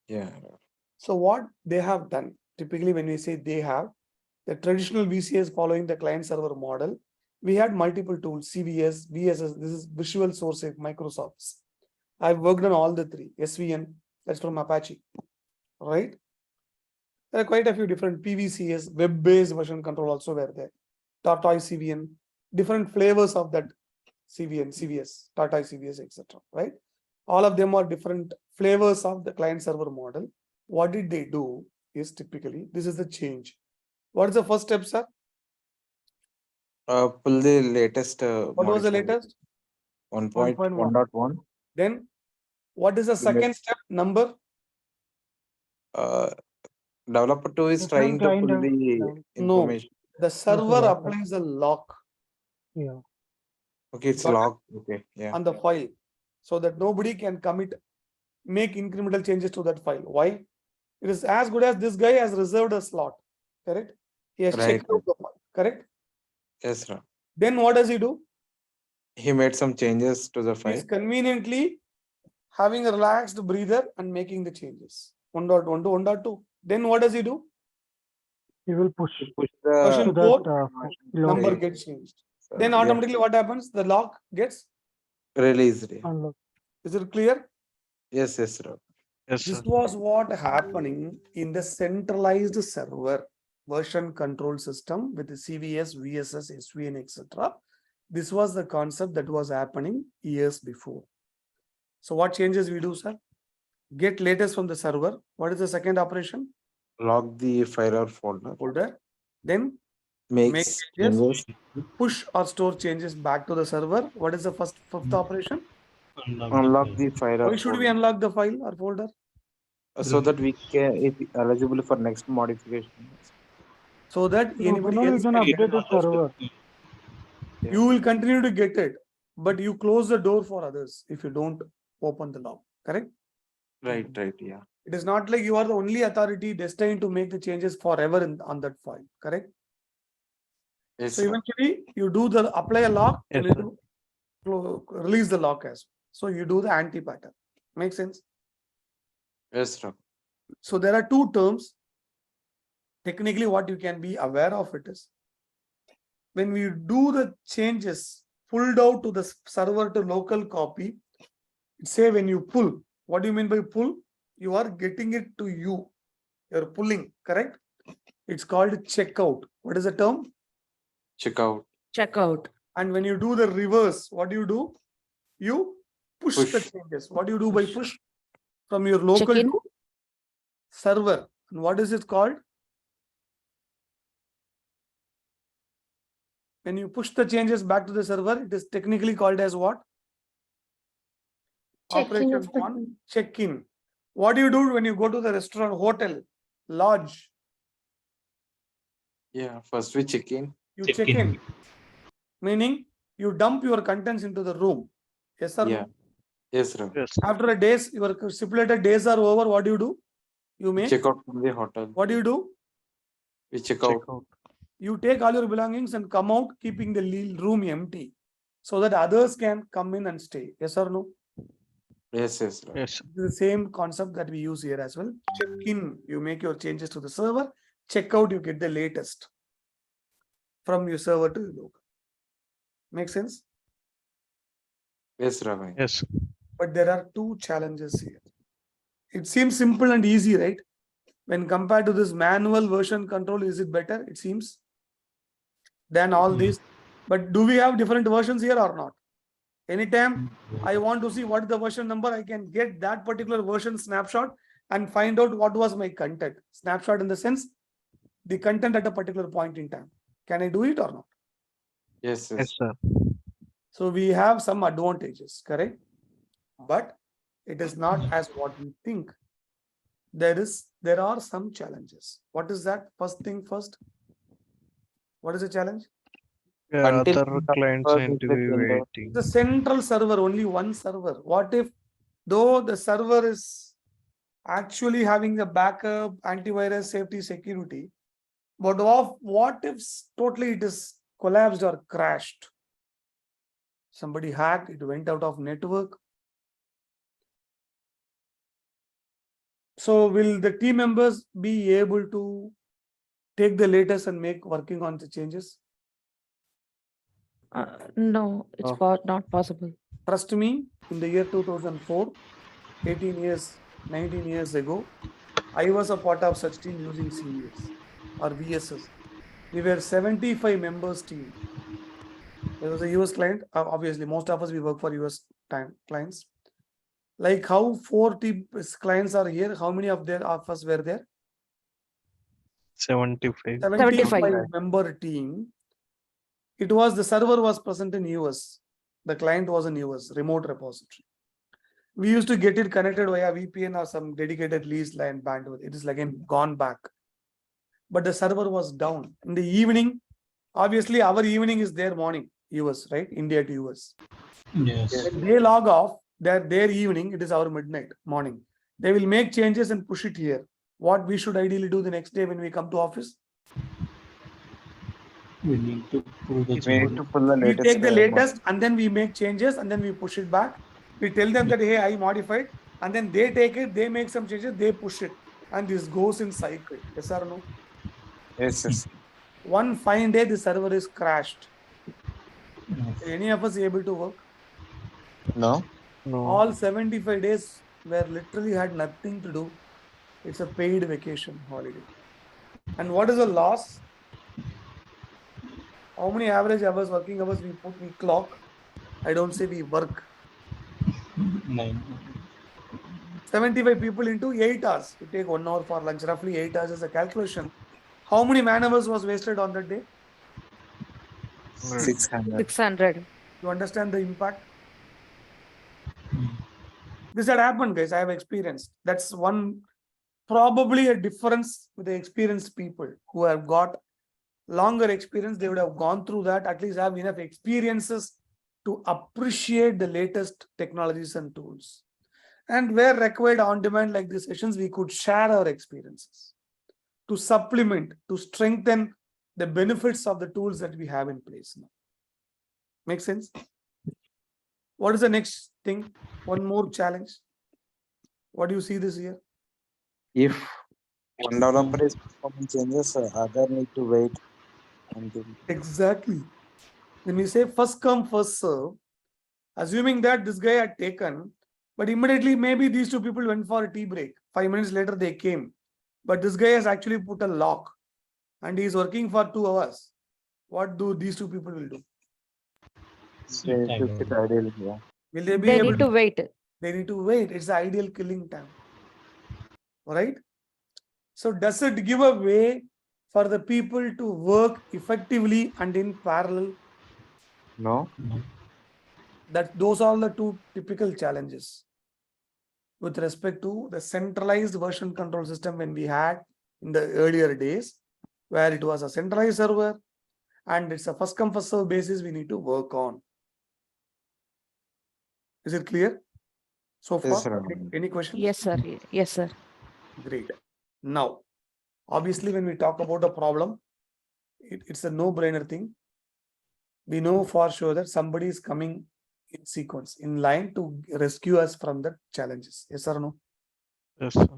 Yeah.
So what they have done, typically when we say they have, the traditional VCS following the client server model, we had multiple tools, CVS, VSS, this is Visual Source Microsoft's. I've worked on all the three, SVN, that's from Apache, right? There are quite a few different PVCS, web-based version control also were there. Tortoise CVN, different flavors of that CVN, CVS, Tortoise CVS, etc. Right? All of them are different flavors of the client server model. What did they do is typically, this is the change. What is the first step, sir?
Pull the latest.
What was the latest?
1.1.1.
Then what is the second step? Number?
Developer 2 is trying
Different
to pull
kind of-
the
No,
information.
the server applies a lock
Yeah.
Okay, it's
Got it.
locked. Okay, yeah.
on the file so that nobody can make incremental changes to that file. Why? It is as good as this guy has reserved a slot, correct? He has
Right,
checked out the file, correct?
Yes, sir.
Then what does he do?
He made some changes to the
He
file.
is conveniently having a relaxed breather and making the changes. 1.1 to 1.2. Then what does he do?
He will push
Push
Version
to
the
four,
that
number
Right.
gets changed. Then
yeah,
automatically what happens? The lock gets,
released.
unlock.
is it clear?
Yes, sir.
Yes,
This
sir.
was what happening in the centralized server version control system with the CVS, VSS, SVN, etc. This was the concept that was happening years before. So what changes we do, sir? Get latest from the server. What is the second operation?
Lock the file or folder.
Folder. Then
Makes
changes.
changes.
Push or store changes back to the server. What is the fifth operation?
Unlock the file or
Why should we
folder.
unlock the file or folder?
So that we can, if eligible for next modification.
So that
No,
anybody
you
else
can update the server.
you will continue to get it, but you close the door for others if you don't open the lock, correct?
Right, yeah.
It is not like you are the only authority destined to make the changes forever on that file, correct?
Yes,
So
sir.
eventually you do the apply a lock,
Yes,
you need to release the lock as well. So you do the anti-pattern. Make sense?
Yes, sir.
So there are two terms. Technically, what you can be aware of it is when we do the changes pulled out to the server to local copy, say when you pull, what do you mean by pull? You are getting it to you. You're pulling, correct? It's called checkout. What is the term?
Check out.
Check out.
And when you do the reverse, what do? You push the
Push.
changes. What do you do by push? From your local
Check-in.
to server. And what is it called? When you do the reverse, what do? You push the changes. What do you do by push? From your local to server. And what is it called? Server. And what is it called? Check in. And what is it called? Check in. And what is it called? Server. And what is it called? Push. Server. And what is it called? When you push the changes back to the server, it is technically called as what?
Check-in
Operation
of the
1, check-in. What do you do when you go to the restaurant, hotel, lodge?
Yeah, first we check in.
You
Check
check
in.
in. Meaning you dump your contents into the room. Yes or
Yeah.
no?
Yes, Ravi.
Yes.
After a days, your stipulated days are over. What do you do? You make.
Check out from the hotel.
What do you do?
We check
Check
out.
out.
You take all your belongings and come out, keeping the room empty, so that others can come in and stay. Yes or no?
Yes, yes, Ravi.
Yes.
The same concept that we use here as well. Check in, you make your changes to the server. Check out, you get the latest from your server to the local. Make sense?
Yes, Ravi.
Yes.
But there are two challenges here. It seems simple and easy, right? When compared to this manual version control, is it better? It seems than all this. But do we have different versions here or not? Anytime I want to see what is the version number, I can get that particular version snapshot and find out what was my content. Snapshot in the sense, the content at a particular point in time. Can I do it or not?
Yes,
Yes,
yes.
sir.
So we have some advantages, correct? But it is not as what we think. There are some challenges. What is that? First thing first. What is the challenge?
Yeah,
Until
other clients
server
need to
is
be
the
waiting.
The central server, only one server. What if, though the server is actually having the backup, antivirus, safety, security, but what if totally it is collapsed or crashed? Somebody hacked, it went out of network. So will the team members be able to take the latest and make working on the changes?
No, it's
Oh.
not possible.
Trust me, in the year 2004, 18 years, 19 years ago, I was a part of such team using CVS or VSS. We were 75 members team. There was a US client. Obviously, most of us, we work for US clients. Like how 40 clients are here, how many of us were there?
75.
75 member team. It was, the server was present in US. The client was in US, remote repository. We used to get it connected via VPN or some dedicated lease line bandwidth. It is again gone back. But the server was down. In the evening, obviously our evening is their morning, US, right? India to US.
Yes.
When they log off, their evening, it is our midnight, morning. They will make changes and push it here. What we should ideally do the next day when we come to office?
We need to pull the
We need
change.
to pull the
We
latest.
take the latest and then we make changes and then we push it back. We tell them that, hey, I modified, and then they take it, they make some changes, they push it. And this goes in cycle. Yes or no?
Yes, yes.
One fine day, the server is crashed.
Yes.
Any of us able to work?
No.
No.
All 75 days were literally had nothing to do. It's a paid vacation holiday. And what is the loss? How many average hours, working hours we clock? I don't say we work.
9.
75 people into 8 hours. You take 1 hour for lunch, roughly 8 hours as a calculation. How many man hours was wasted on that day?
600.
600.
You understand the impact? This had happened, guys. I have experienced. That's one, probably a difference with the experienced people who have got longer experience. They would have gone through that, at least have enough experiences to appreciate the latest technologies and tools. And where required on demand like these sessions, we could share our experiences to supplement, to strengthen the benefits of the tools that we have in place now. Make sense? What is the next thing? One more challenge. What do you see this year?
If one developer is performing changes, other need to wait until.
Exactly. When we say first come, first serve, assuming that this guy had taken, but immediately maybe these two people went for a tea break. 5 minutes later they came. But this guy has actually put a lock and he is working for 2 hours. What do these two people will do?
They need to sit ideally, yeah.
Will they be
They
able
need to wait.
They need to wait. It's the ideal killing time. All right. So does it give a way for the people to work effectively and in parallel?
No.
Those are the two typical challenges with respect to the centralized version control system when we had in the earlier days, where it was a centralized server and it's a first come first serve basis we need to work on. Is it clear so far?
Yes, sir.
Any questions?
Yes, sir. Yes, sir.
Great. Now, obviously, when we talk about a problem, it's a no-brainer thing. We know for sure that somebody is coming in sequence, in line to rescue us from the challenges. Yes or no?
Yes, sir.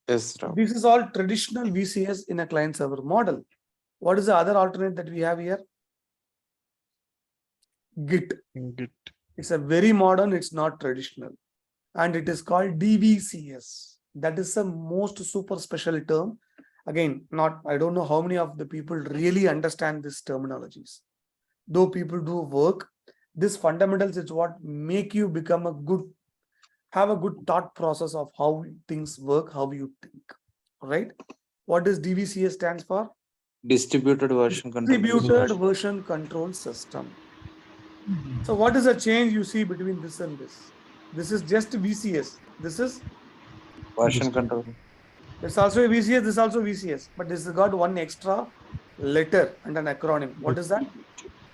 Yes, sir.
This is all traditional VCS in a client server model. What is the other alternate that we have here? Git.
Git.
It's a very modern, it's not traditional. And it is called DVCS. That is the most super special term. Again, I don't know how many of the people really understand these terminologies. Though people do work, this fundamentals is what make you become have a good thought process of how things work, how you think, right? What does DVCS stands for?
Distributed version control.
Distributed version control system. So what is the change you see between this and this? This is just VCS. This is
Version control.
it's also a VCS, this is also VCS, but this has got one extra letter and an acronym. What is that?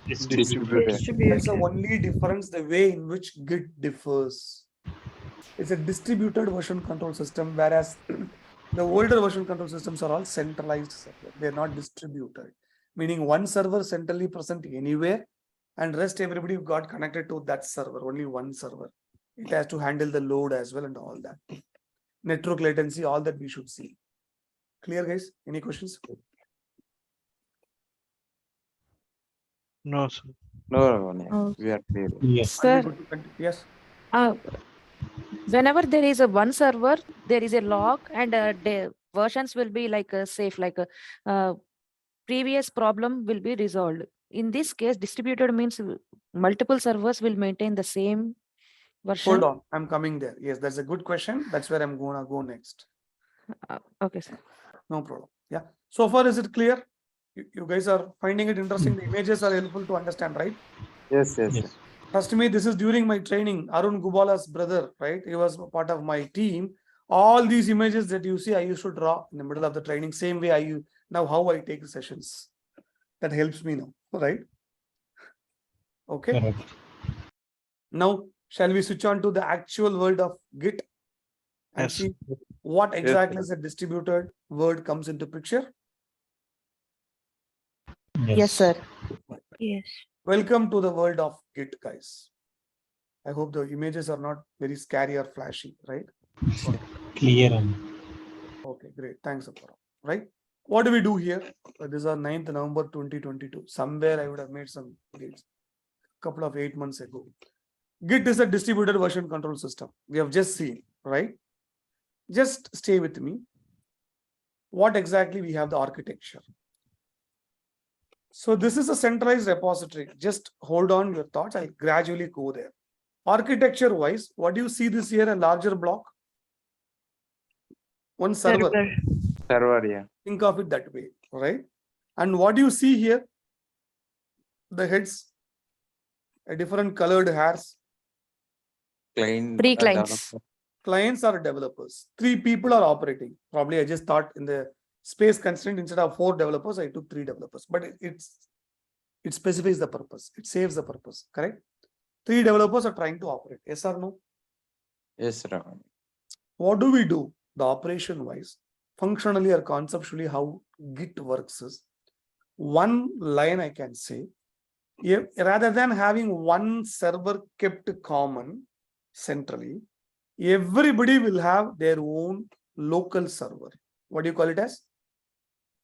Distributed.
That's the only difference, the way in which Git differs. It's a distributed version control system, whereas the older version control systems are all centralized server. They're not distributed, meaning one server centrally present anywhere and rest everybody got connected to that server, only one server. It has to handle the load as well and all that. Network latency, all that we should see. Clear, guys? Any questions?
No, sir.
No,
Oh.
we are clear.
Yes.
Are we
Sir,
good to continue? Yes.
whenever there is a one server, there is a log, and the versions will be like safe, like a previous problem will be resolved. In this case, distributed means multiple servers will maintain the same version.
Hold on, I'm coming there. Yes, that's a good question. That's where I'm gonna go next.
Okay, sir.
No problem. Yeah. So far, is it clear? You guys are finding it interesting. The images are helpful to understand, right?
Yes, yes.
Yes.
Trust me, this is during my training. Arun Gubala's brother, right? He was part of my team. All these images that you see, I used to draw in the middle of the training. Same way now how I take the sessions. That helps me now, right? Okay.
Correct.
Now, shall we switch on to the actual world of Git and
Yes.
see what exactly is a distributed word comes into picture?
Yes, sir.
Yes.
Welcome to the world of Git, guys. I hope the images are not very scary or flashy, right?
Clear.
Okay, great. Thanks, Apurva. Right? What do we do here? This is our 9th November 2022. Somewhere I would have made some dates. Couple of 8 months ago. Git is a distributed version control system. We have just seen, right? Just stay with me. What exactly we have the architecture? So this is a centralized repository. Just hold on your thoughts. I'll gradually go there. Architecture wise, what do you see this here? A larger block? One server.
Server, yeah.
Think of it that way, right? And what do you see here? The heads, a different colored hairs.
Client.
Three clients.
Clients are developers. 3 people are operating. Probably I just thought in the space constraint, instead of 4 developers, I took 3 developers. But it specifies the purpose. It saves the purpose, correct? 3 developers are trying to operate. Yes or no?
Yes, sir.
What do we do? The operation wise, functionally or conceptually, how Git works is one line I can say, rather than having one server kept common centrally, everybody will have their own local server. What do you call it as?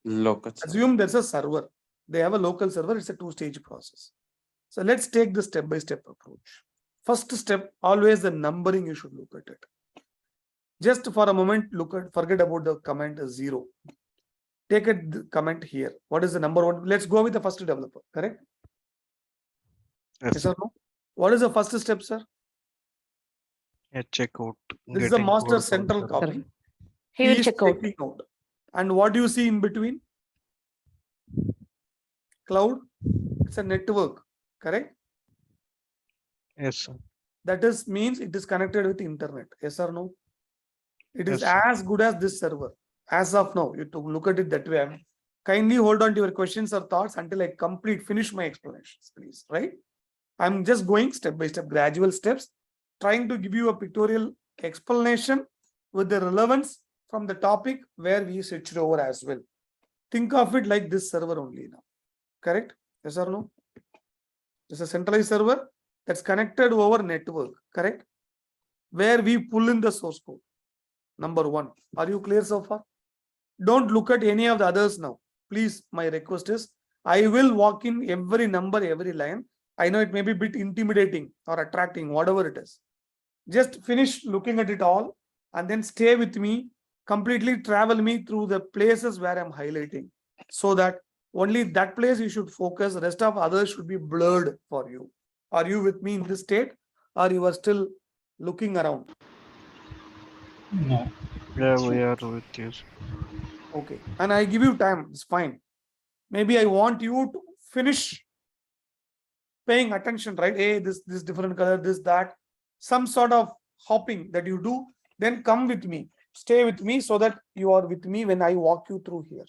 Local.
Assume there's a server. They have a local server. It's a 2-stage process. So let's take the step-by-step approach. First step, always the numbering, you should look at it. Just for a moment, forget about the comment 0. Take a comment here. What is the number 1? Let's go with the first developer, correct? Yes or no? What is the first step, sir?
Yeah, check out.
This is the
Getting
master
code
central
from
copy.
He will
is
check out.
checking out. And what do you see in between? Cloud, it's a network, correct?
Yes, sir.
That is means it is connected with internet. Yes or no? It is
Yes, sir.
as good as this server. As of now, you to look at it that way. Kindly hold on to your questions or thoughts until I finish my explanations, please. Right? I'm just going step by step, gradual steps, trying to give you a pictorial explanation with the relevance from the topic where we switched over as well. Think of it like this server only now. Correct? Yes or no? It's a centralized server that's connected over network. Correct? Where we pull in the source code. Number one. Are you clear so far? Don't look at any of the others now. Please, my request is, I will walk in every number, every line. I know it may be a bit intimidating or attracting, whatever it is. Just finish looking at it all and then stay with me, completely travel me through the places where I'm highlighting, so that only that place you should focus, rest of others should be blurred for you. Are you with me in this state, or you are still looking around?
No.
Yeah, we are with you, sir.
Okay, and I give you time, it's fine. Maybe I want you to finish paying attention, right? Hey, this different color, this, that, some sort of hopping that you do, then come with me, stay with me, so that you are with me when I walk you through here.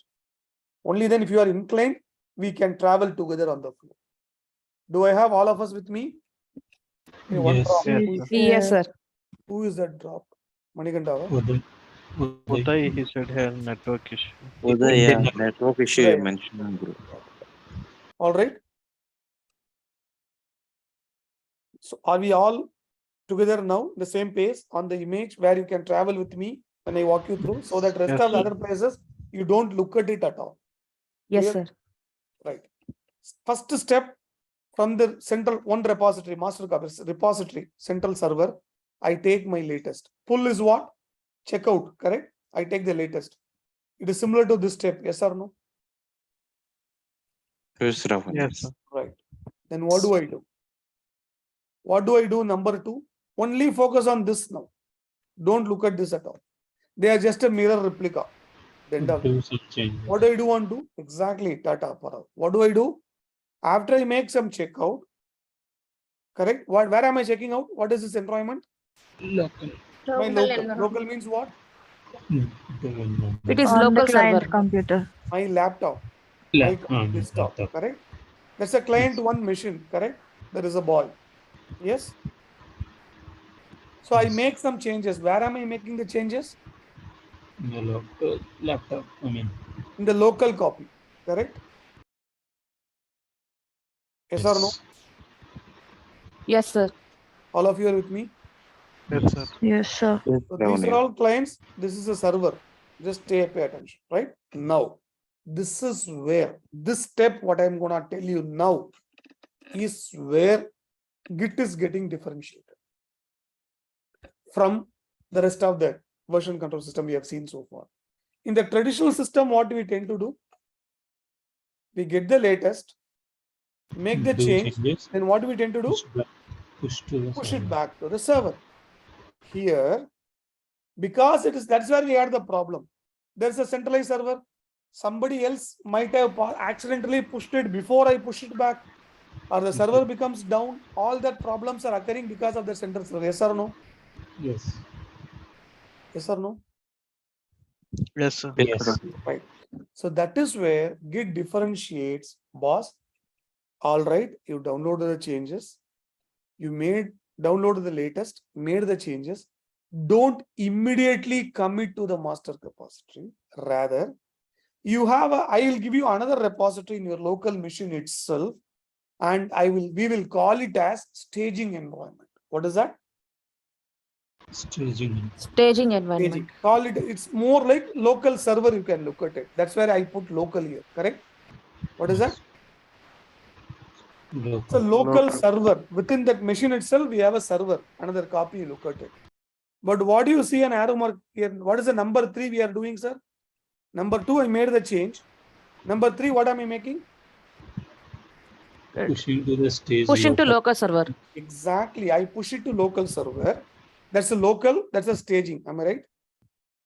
Only then, if you are inclined, we can travel together on the floor. Do I have all of us with me? Okay, one
Yes.
drop.
Yes, sir.
Yes, sir.
Who is that drop? Manikanta?
Uday.
Uday, he said he had network issue.
Uday, yeah,
Uday.
network issue
Uday.
you mentioned, bro.
All right. So are we all together now, the same pace on the image where you can travel with me when I walk you through, so that rest
Yes,
of the
sir.
other places you don't look at it at all.
Yes,
Clear?
sir.
Right. First step, from the central one repository, master copy repository, central server, I take my latest. Pull is what? Checkout, correct? I take the latest. It is similar to this step, yes or no?
Yes, Rahul.
Yes, sir.
Right. Then what do I do? What do I do? Number two, only focus on this now. Don't look at this at all. They are just a mirror replica. Then
Do some changes.
what do I do on do? Exactly, Tata Para. What do I do? After I make some checkout, correct? Where am I checking out? What is this environment?
Local.
My local. Local means what?
It is
On the
local
client
server.
computer.
My laptop. My desktop.
Laptop.
Correct? That's a client
Yes.
one machine. Correct? There is a boy. Yes. So I
Yes.
make some changes. Where am I making the changes?
The local laptop. I mean.
In the local copy. Correct? Yes or no?
Yes, sir.
All of you are with me?
Yes, sir.
Yes, sir.
Yes,
So these
Rahul,
are all clients. This is a server. Just pay attention, right? Now, this is where this step, what I'm gonna tell you now, is where Git is getting differentiated from the rest of the version control system we have seen so far. In the traditional system, what we tend to do, we get the latest, make the
Do
change,
changes.
then what do we tend to do?
Push to the
Push
server.
it back to the server. Here, because it is, that's where we had the problem. There's a centralized server. Somebody else might have accidentally pushed it before I push it back, or the server becomes down. All that problems are occurring because of the central server. Yes or no?
Yes.
Yes or no?
Yes, sir.
Yes.
Right. So that is where Git differentiates, boss. All right, you downloaded the changes. You downloaded the latest, made the changes. Don't immediately commit to the master repository. Rather, you have I will give you another repository in your local machine itself, and we will call it as staging environment. What is that?
Staging.
Staging environment.
Staging. Call it, it's more like local server, you can look at it. That's where I put local here, correct? What is that? It's a local server. Within that machine itself, we have a server, another copy, you look at it. But what do you see an arrow mark here? What is the number 3 we are doing, sir? Number 2, I made the change. Number 3, what am I making?
Pushing to the stage.
Pushing to local server.
Exactly. I push it to local server. That's a local, that's a staging. Am I right?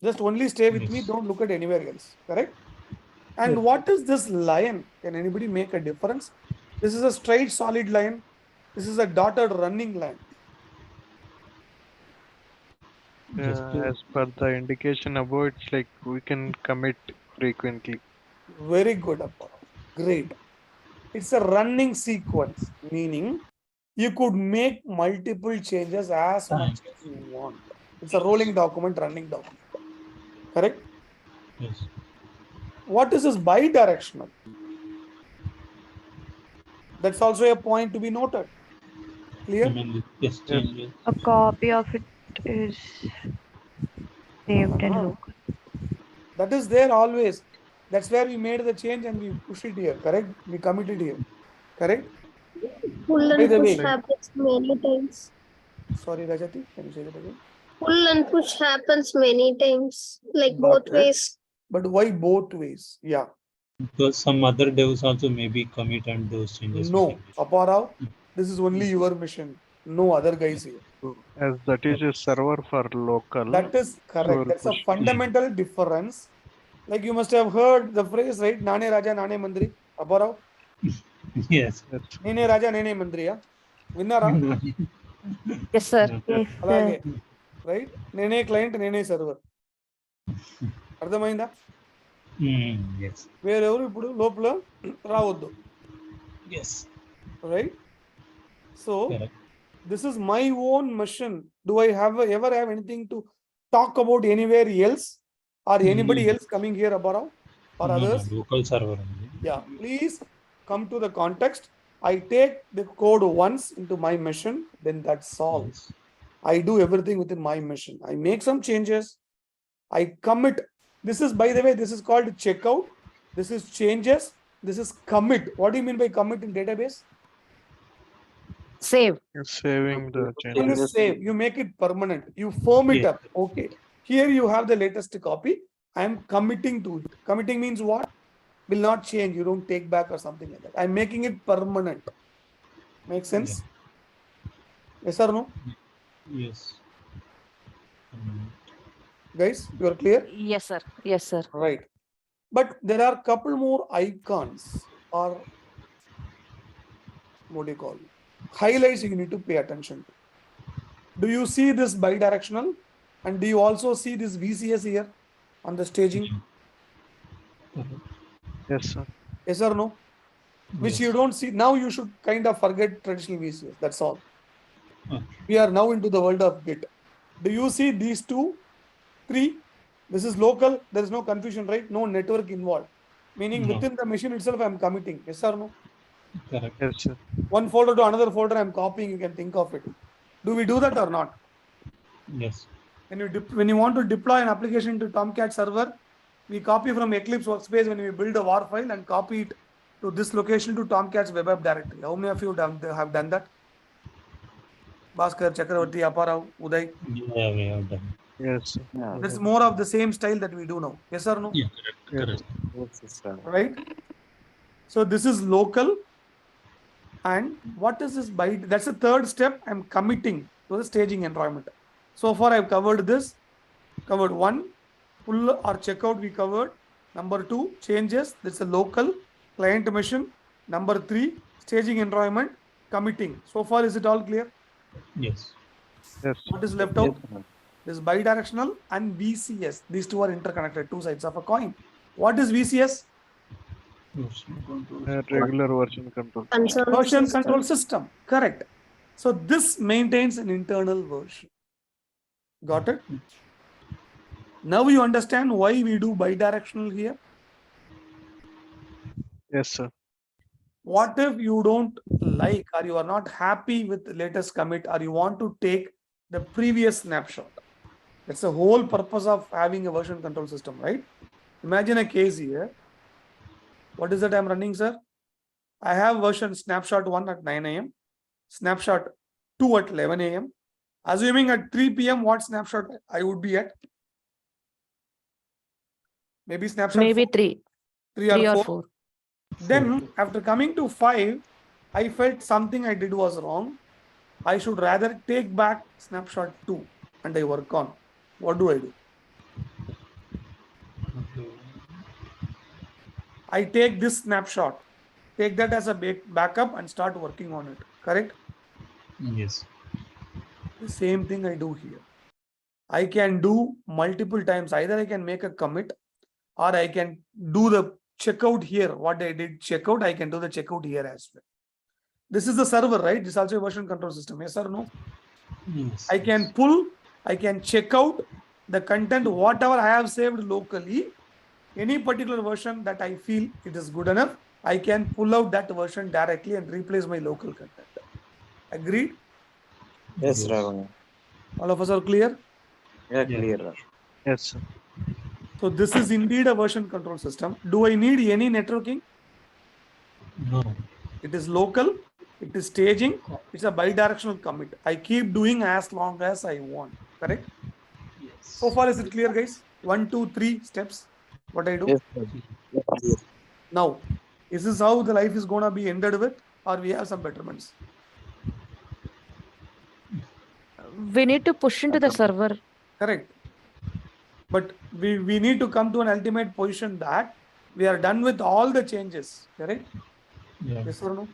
Just only stay with me. Don't look at anywhere else. Correct? And what is this line? Can anybody make a difference? This is a straight solid line. This is a dotted running line.
As per the indication above, it's like we can commit frequently.
Very good, Apollo. Great. It's a running sequence, meaning you could make multiple changes as much as you want. It's a rolling document, running document. Correct?
Yes.
What is this bidirectional? That's also a point to be noted.
I
Clear?
mean, yes, changes.
A copy of it is saved in
Uh-huh.
local.
That is there always. That's where we made the change and we push it here. Correct? We committed here. Correct?
Pull
By
and
the
push
way,
happens many times.
sorry, Rajati, can you say that again?
Pull and push happens many times, like
Got
both
it.
ways.
But why both ways? Yeah.
Because some other devs also maybe commit and those changes.
No, Aparav, this is only your mission. No other guys here.
As that is a server for local.
That is correct. That's a fundamental difference. Like you must have heard the phrase, right? Nane Raja, Nane Mandri. Aparav,
Yes.
Nene Raja, Nene Mandri. Winnara?
Yes, sir.
Yes,
అలాగే
sir.
Right నేనే client నేనే server అర్థమైందా
Yes.
వేరెవరు ఇప్పుడు లోపల రావద్దు
Yes.
Right so
Correct.
This is my own mission do I have ever have anything to talk about anywhere else or anybody else coming here about or others
Local server only.
Yeah please come to the context. I take the code once into my mission, then that's all.
Yes.
I do everything within my mission. I make some changes. I commit. This is, by the way, this is called checkout. This is changes. This is commit. What do you mean by commit in database?
Save.
Saving the
It
changes.
is save. You make it permanent. You firm it
Yeah.
up. Okay. Here you have the latest copy. I am committing to it. Committing means what? Will not change. You don't take back or something like that. I'm making it permanent. Make sense? Yes or no?
Yes.
Guys, you are clear?
Yes, sir. Yes, sir.
Right. But there are couple more icons or what do you call it? Highlights you need to pay attention to. Do you see this bidirectional? And do you also see this VCS here on the staging?
Yes, sir.
Yes or no? Which
Yes.
you don't see. Now you should kind of forget traditional VCS. That's all.
Okay.
We are now into the world of Git. Do you see these two, three? This is local. There is no confusion, right? No network involved. Meaning
No.
within the machine itself, I'm committing. Yes or no?
Correct.
Yes, sir.
One folder to another folder, I'm copying. You can think of it. Do we do that or not?
Yes.
When you want to deploy an application to Tomcat server, we copy from Eclipse workspace when we build a WAR file and copy it to this location to Tomcat's web app directory. How many of you have done that? Bhaskar, Chakravarti, Aparav, Uday.
Yeah, we have done.
Yes, sir.
Yeah.
That's more of the same style that we do now. Yes or no?
Yeah, correct. Correct.
Yes, sir.
Right? So this is local. And what is this byte? That's the third step. I'm committing to the staging environment. So far I've covered this. Covered one, pull or checkout we covered. Number two, changes. That's a local client mission. Number three, staging environment, committing. So far, is it all clear?
Yes.
Yes, sir.
What is left out? This bidirectional and VCS. These two are interconnected, two sides of a coin. What is VCS?
Regular version control.
Version control system. Correct. So this maintains an internal version. Got it? Now you understand why we do bidirectional here.
Yes, sir.
What if you don't like or you are not happy with the latest commit or you want to take the previous snapshot? That's the whole purpose of having a version control system, right? Imagine a case here. What is that I'm running, sir? I have version snapshot 1 at 9 a.m., snapshot 2 at 11 a.m. Assuming at 3 p.m. what snapshot I would be at? Maybe snapshot
Maybe
4, 3
3
or
or
4.
4.
Then after coming to 5, I felt something I did was wrong. I should rather take back snapshot 2 and I work on. What do I do? I take this snapshot, take that as a backup and start working on it. Correct?
Yes.
The same thing I do here. I can do multiple times. Either I can make a commit or I can do the checkout here. What I did checkout, I can do the checkout here as well. This is the server, right? This is also a version control system. Yes or no?
Yes.
I can pull, I can check out the content, whatever I have saved locally, any particular version that I feel it is good enough, I can pull out that version directly and replace my local content. Agreed?
Yes, Ravana.
All of us are clear?
Yeah,
Yeah.
clear. Ravana.
Yes, sir.
So this is indeed a version control system. Do I need any networking?
No.
It is local, it is staging, it's a bidirectional commit. I keep doing as long as I want. Correct?
Yes.
So far, is it clear, guys? 1, 2, 3 steps. What I do?
Yes, sir. Yeah, clear.
Now, is this how the life is gonna be ended with, or we have some betterments?
We need to push into the server.
Correct. But we need to come to an ultimate position that we are done with all the changes. Correct?
Yeah.
Yes or no?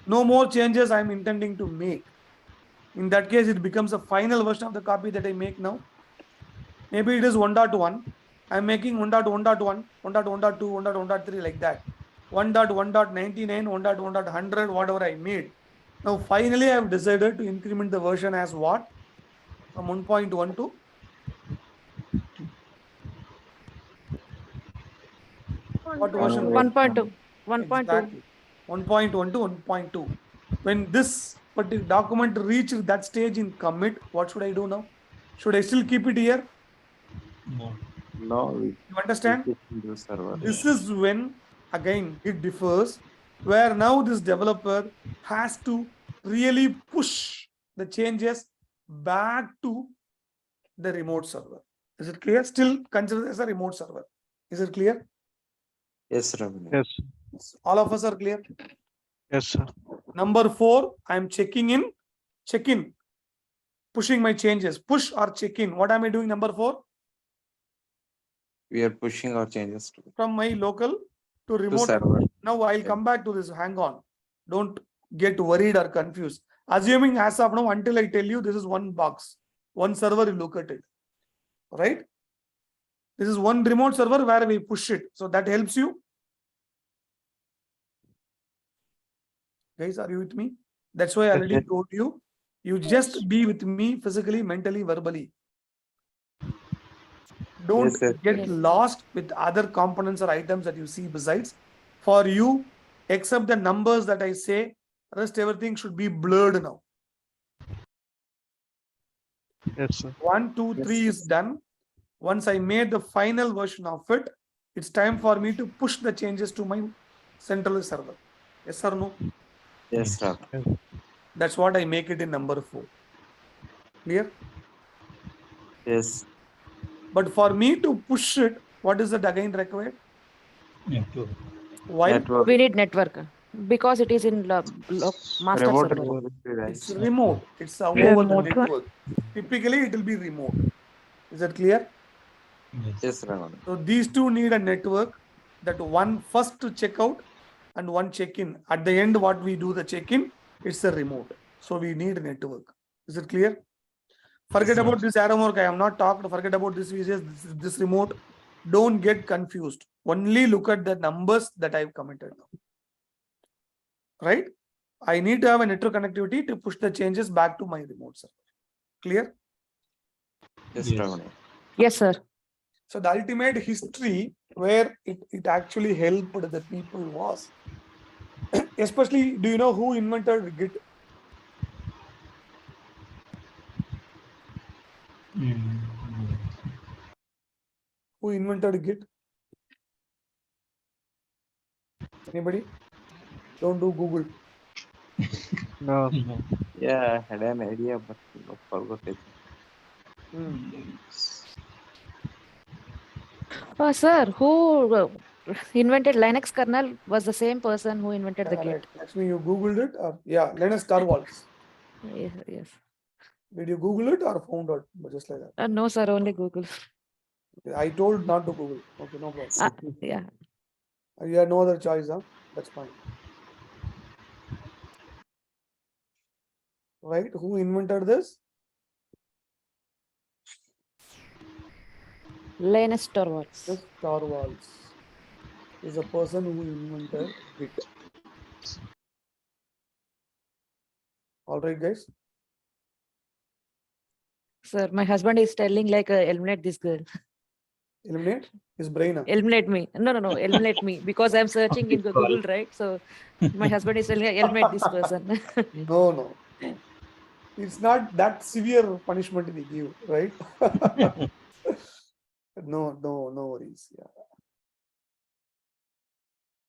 No more changes I am intending to make. In that case, it becomes a final version of the copy that I make now. Maybe it is 1.1. I'm making 1.1.1, 1.1.2, 1.1.3 like that. 1.1.99, 1.1.100, whatever I made. Now, finally, I have decided to increment the version as what? From 1.1 to what version?
1.2. 1.2.
Exactly. 1.1 to 1.2. When this particular document reaches that stage in commit, what should I do now? Should I still keep it here?
No.
No, we
You understand?
keep it in the server.
This is when, again, it differs, where now this developer has to really push the changes back to the remote server. Is it clear? Still considered as a remote server. Is it clear?
Yes, Ravana.
Yes,
All of us are clear?
yes, sir.
Number 4, I'm checking in, check in, pushing my changes, push or check in. What am I doing? Number 4,
We are pushing our changes to
from my local to
the
remote.
server.
Now I'll come back to this. Hang on. Don't get worried or confused. Assuming as of now, until I tell you this is one box, one server, you look at it. Right? This is one remote server where we push it. So that helps you. Guys, are you with me? That's why I already
Yes.
told you. You just be with me physically, mentally, verbally. Don't
Yes, yes,
get
yes.
lost with other components or items that you see besides. For you, except the numbers that I say, rest everything should be blurred now.
Yes, sir.
1, 2, 3 is done. Once I made the final version of it, it's time for me to push the changes to my central server. Yes or no?
yes, Ravana.
That's what I make it in number 4. Clear?
Yes,
But for me to push it, what is it again required?
Network.
Why?
network.
We need network because it is in master
Remote
server.
remote, right?
It's remote. It's over the
Remote one.
network. Typically, it will be remote. Is that clear?
Yes.
Yes, Ravana.
So these two need a network. That one first to check out and one check in. At the end, what we do the check in, it's a remote. So we need a network. Is it clear? Forget about this arrow mark. I am not talked. Forget about this VCS, this remote. Don't get confused. Only look at the numbers that I've commented now. Right? I need to have a network connectivity to push the changes back to my remote server. Clear?
Yes,
Yes.
Ravana.
Yes, sir.
So the ultimate history where it actually helped the people was, especially, do you know who invented Git? Who invented Git? Anybody? Don't do Google.
No,
No.
Yeah, I had an idea, but I forgot it.
Sir, who invented Linux kernel was the same person who invented the Git.
Correct. Actually, you Googled it, or yeah, Linus Torvalds.
Yes.
Did you Google it or found out just like that?
No, sir, only Google.
I told not to Google. Okay, no problem.
Yeah.
You had no other choice, huh? That's fine. Right? Who invented this?
Linus Torvalds.
This Torvalds is a person who invented Git. All right, guys.
Sir, my husband is telling like eliminate this girl.
Eliminate his brain. Huh?
Eliminate me. No. Eliminate me because I'm searching in Google, right? So my husband is telling eliminate this person.
No. It's not that severe punishment they give, right? No worries. Yeah.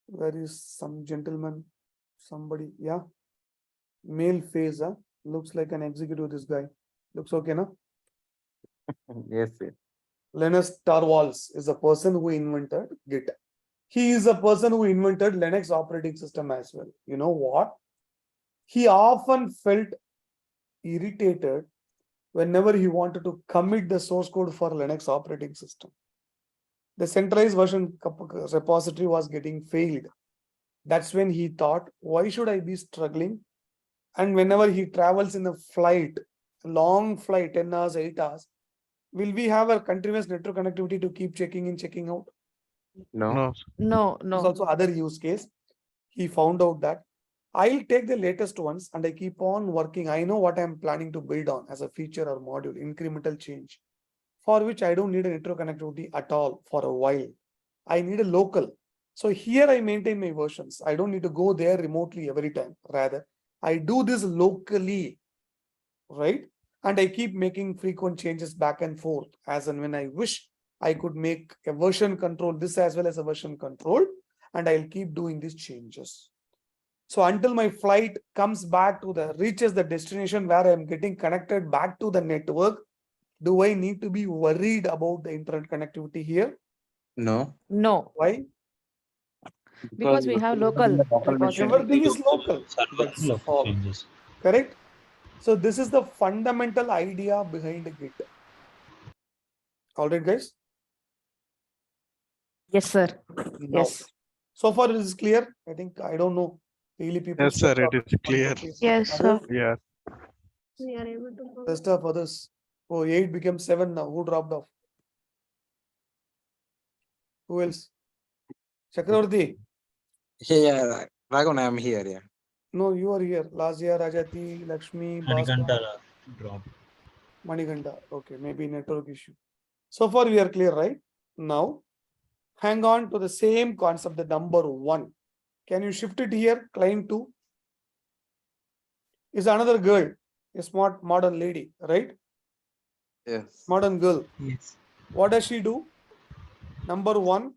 Where is some gentleman? Somebody, yeah. Male face, huh? Looks like an executive, this guy. Looks okay, no?
Yes, yes.
Linus Torvalds is a person who invented Git. He is a person who invented Linux operating system as well. You know what? He often felt irritated whenever he wanted to commit the source code for Linux operating system. The centralized version repository was getting failed. That's when he thought, why should I be struggling? And whenever he travels in a flight, a long flight, 10 hours, 8 hours, will we have a continuous network connectivity to keep checking in, checking out?
No.
No.
There's also other use case. He found out that I'll take the latest ones and I keep on working. I know what I'm planning to build on as a feature or module, incremental change, for which I don't need a network connectivity at all for a while. I need a local. So here I maintain my versions. I don't need to go there remotely every time. Rather, I do this locally, right? And I keep making frequent changes back and forth as and when I wish. I could make a version control this as well as a version control, and I'll keep doing these changes. So until my flight comes back to reaches the destination where I'm getting connected back to the network, do I need to be worried about the internet connectivity here?
No.
No.
Why?
Because we have local repository.
Everything is local.
Server
That's
local
all.
changes.
Correct? So this is the fundamental idea behind Git. All right, guys?
Yes, sir.
Now,
Yes.
so far it is clear. I think, I don't know. Really people.
Yes, sir, it is clear.
Yes, sir.
Yeah.
We are able to go.
Rest of others. Oh, 8 became 7 now. Who dropped off? Who else? Chakravarti.
Yeah, Raghavan, I'm here. Yeah.
No, you are here. Last year, Rajati, Lakshmi, Bhaskar,
Manikanta drop.
Manikanta. Okay, maybe network issue. So far, we are clear, right? Now, hang on to the same concept, the number 1. Can you shift it here? Client 2 is another girl, a smart modern lady, right?
Yes.
Modern girl.
Yes.
What does she do? Number 1,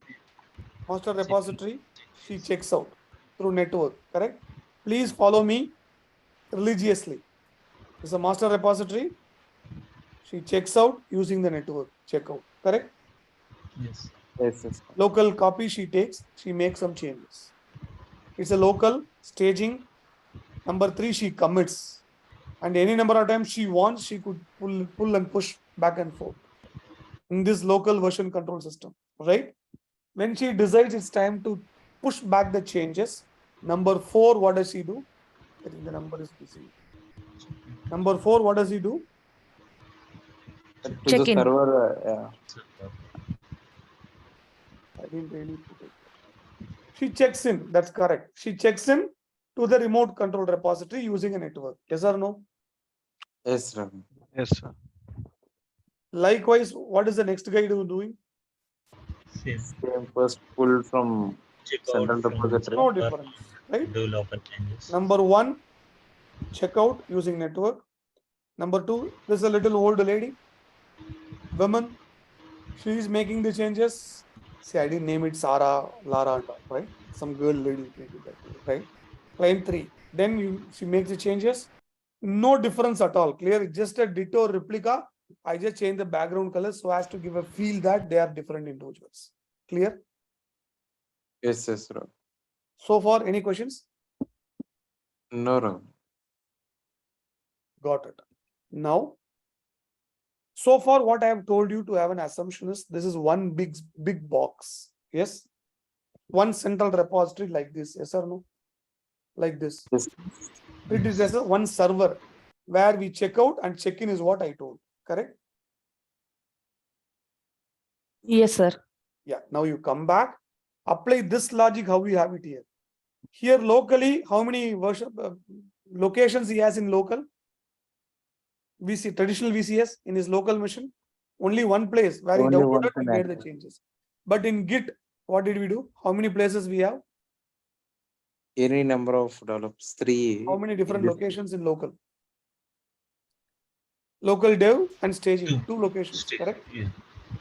master repository, she checks out through network, correct? Please follow me religiously. It's a master repository. She checks out using the network checkout, correct?
Yes.
Yes.
Local copy she takes, she makes some changes. It's a local staging. Number 3, she commits. And any number of times she wants, she could pull and push back and forth in this local version control system, right? When she decides it's time to push back the changes, number 4, what does she do? I think the number is busy. Number 4, what does he do?
To
Check
the
in.
server.
I didn't really put it. She checks in. That's correct. She checks in to the remote control repository using a network. Yes or no?
Yes, Raghavan.
Yes, sir.
Likewise, what is the next guy doing?
Same.
Same first pull from
Check
central
out from
repository.
No
server,
difference, right?
do local changes.
Number 1, checkout using network. Number 2, this is a little old lady, woman. She is making the changes. See, I didn't name it Sarah, Lara, right? Some girl lady, maybe that, right? Client 3. Then she makes the changes. No difference at all. Clear? Just a ditto replica. I just change the background color so as to give a feel that they are different individuals. Clear?
Yes, Raghavan.
So far, any questions?
No, Raghavan.
Got it. Now, So far, what I have told you to have an assumption is this is one big box. Yes. One central repository like this. Yes or no? Like this.
Yes.
It is as a one server where we check out and check in is what I told. Correct?
Yes, sir.
Yeah. Now you come back, apply this logic how we have it here. Here locally, how many locations he has in local? Traditional VCS in his local machine? Only one place where he
Only one
downloaded and
thing
made the changes. But in Git, what did we do? How many places we have?
Any number of developers, 3.
How many different
in this-
locations in local? Local dev and staging, 2 locations, correct?
Yeah.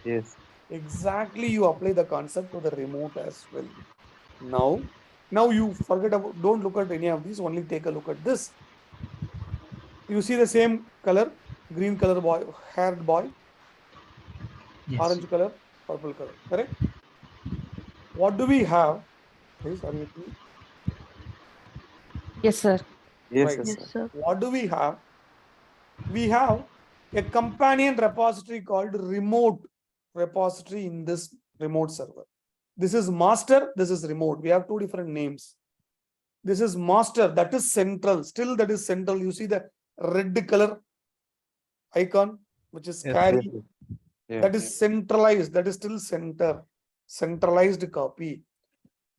Yes.
Exactly, you apply the concept to the remote as well. Now you forget about, don't look at any of these, only take a look at this. You see the same color, green color boy, haired boy,
Yes.
orange color, purple color, correct? What do we have? Please, are you with me?
Yes, sir.
Yes,
Right.
yes,
Yes,
sir.
sir.
What do we have? We have a companion repository called remote repository in this remote server. This is master, this is remote. We have 2 different names. This is master, that is central. Still, that is central. You see the red color icon, which is
Yes,
carry.
yes. Yeah.
That is centralized. That is still center. Centralized copy.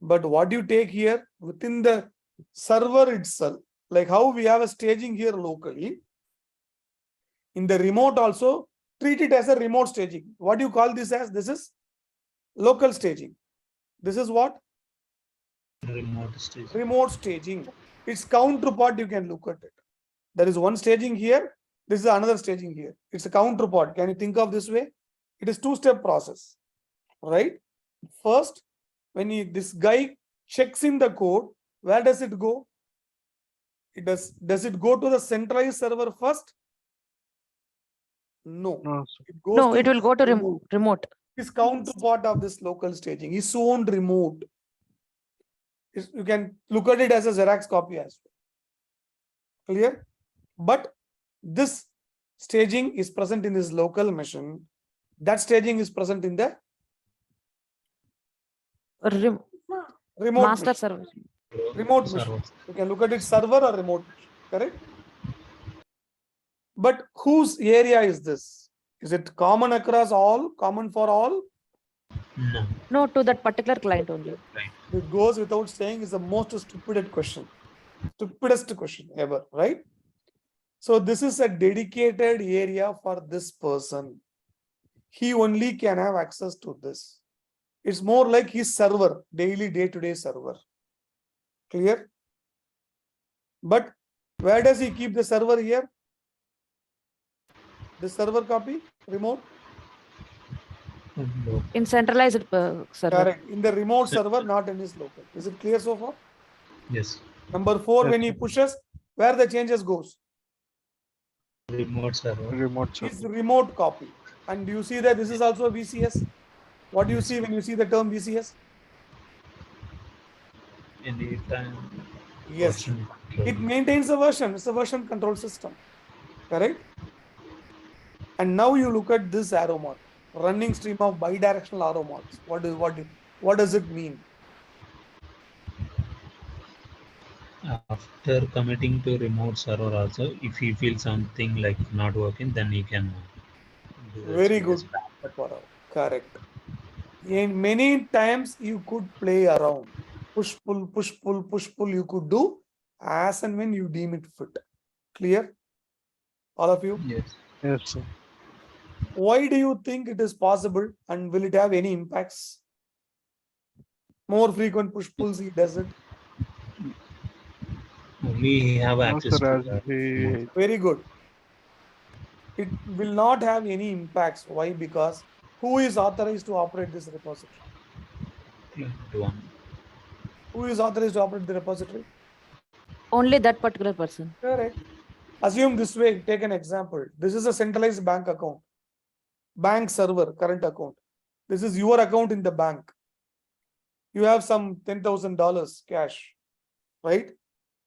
But what you take here within the server itself, like how we have a staging here locally, in the remote also, treat it as a remote staging. What do you call this as? This is local staging. This is what?
Remote stage.
Remote staging. Its counterpart, you can look at it. There is one staging here. This is another staging here. It's a counterpart. Can you think of this way? It is 2-step process, right? First, when this guy checks in the code, where does it go? Does it go to the centralized server first? No.
No, sir.
It goes
No,
to
it will go to
remote.
remote.
Is counterpart of this local staging. His own remote. You can look at it as a Xerox copy as well. Clear? But this staging is present in this local machine. That staging is present in the
Rem
remote
master
machine.
server.
Remote
Server.
machine. You can look at it server or remote machine. Correct? But whose area is this? Is it common across all? Common for all?
No.
No, to that particular client only.
It goes without saying is the most stupidest question ever, right? So this is a dedicated area for this person. He only can have access to this. It's more like his server, daily, day-to-day server. Clear? But where does he keep the server here? The server copy, remote?
No.
In centralized server.
Correct. In the remote server, not in his local. Is it clear so far?
Yes.
Number 4,
Yes,
when he pushes, where the changes goes?
Remote server.
Remote
His
server.
remote copy. And do you see that this is also VCS? What do you see when you see the term VCS?
Anytime.
Yes.
Version control.
It maintains a version. It's a version control system. Correct? And now you look at this arrow mark. Running stream of bidirectional arrow marks. What does it mean?
After committing to remote server also, if he feels something like not working, then he can do the
Very
changes
good.
back.
Correct. In many times you could play around. Push, pull, you could do as and when you deem it fit. Clear? All of you?
Yes.
Yes, sir.
Why do you think it is possible and will it have any impacts? More frequent push pulls he does it.
We have
No,
access
sir,
to
as
that.
he
Very good. It will not have any impacts. Why? Because who is authorized to operate this repository?
Client one.
Who is authorized to operate the repository?
Only that particular person.
Correct. Assume this way, take an example. This is a centralized bank account. Bank server, current account. This is your account in the bank. You have some $10,000 cash, right?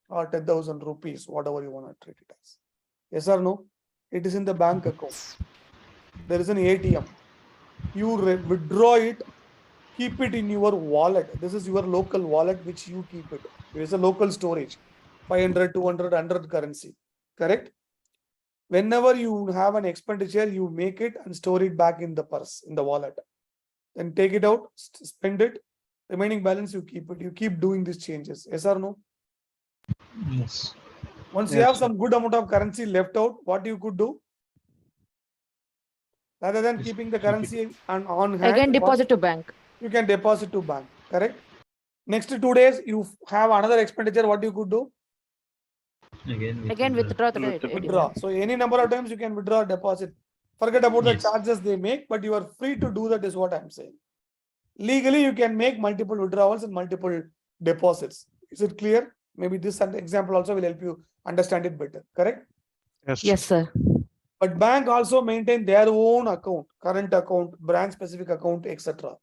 Or 10,000 rupees, whatever you want to treat it as. Yes or no? It is in the bank account. There is an ATM. You withdraw it, keep it in your wallet. This is your local wallet, which you keep it. There is a local storage, 500, 200, 100 currency, correct? Whenever you have an expenditure, you make it and store it back in the purse, in the wallet. Then take it out, spend it. Remaining balance, you keep it. You keep doing these changes. Yes or no?
Yes.
Once you
Yes,
have
sir.
some good amount of currency left out, what you could do? Rather than
Just
keeping the
keep it.
currency on hand,
Again,
what
deposit to bank.
you can deposit to bank, correct? Next 2 days, you have another expenditure, what you could do?
Again, withdraw to the
Withdraw.
ATM.
So any number of times you can withdraw, deposit. Forget about the
Yes.
charges they make, but you are free to do that, is what I'm saying. Legally, you can make multiple withdrawals and multiple deposits. Is it clear? Maybe this example also will help you understand it better, correct?
Yes.
Yes, sir.
But bank also maintain their own account, current account, branch specific account, etc.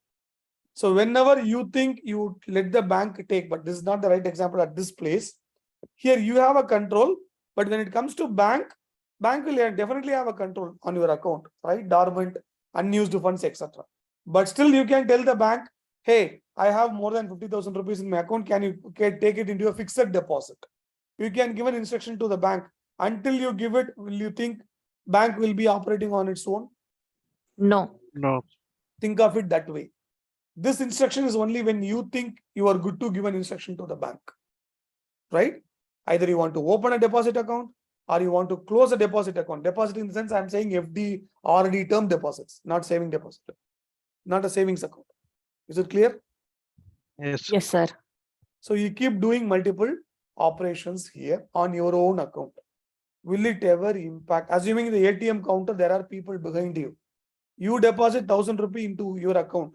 So whenever you think you let the bank take, but this is not the right example at this place. Here you have a control, but when it comes to bank will definitely have a control on your account, right? Dormant, unused funds, etc. But still you can tell the bank, hey, I have more than 50,000 rupees in my account. Can you take it into a fixed deposit? You can give an instruction to the bank. Until you give it, will you think bank will be operating on its own?
No.
No.
Think of it that way. This instruction is only when you think you are good to give an instruction to the bank, right? Either you want to open a deposit account or you want to close a deposit account. Deposit in the sense I'm saying FD, RD, term deposits, not saving deposit, not a savings account. Is it clear?
Yes.
Yes, sir.
So you keep doing multiple operations here on your own account. Will it ever impact? Assuming the ATM counter, there are people behind you. You deposit 1,000 rupees into your account.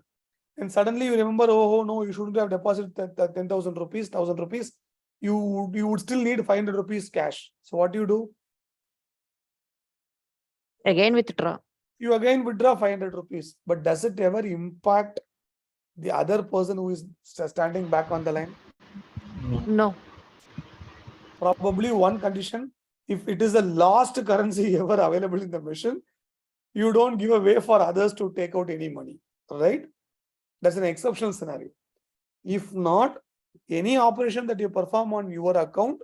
And suddenly you remember, oh no, you shouldn't have deposited 10,000 rupees, 1,000 rupees. You would still need 500 rupees cash. So what do you do?
Again, withdraw.
You again withdraw 500 rupees. But does it ever impact the other person who is standing back on the line?
No.
Probably one condition. If it is the last currency ever available in the machine, you don't give a way for others to take out any money, right? That's an exceptional scenario. If not, any operation that you perform on your account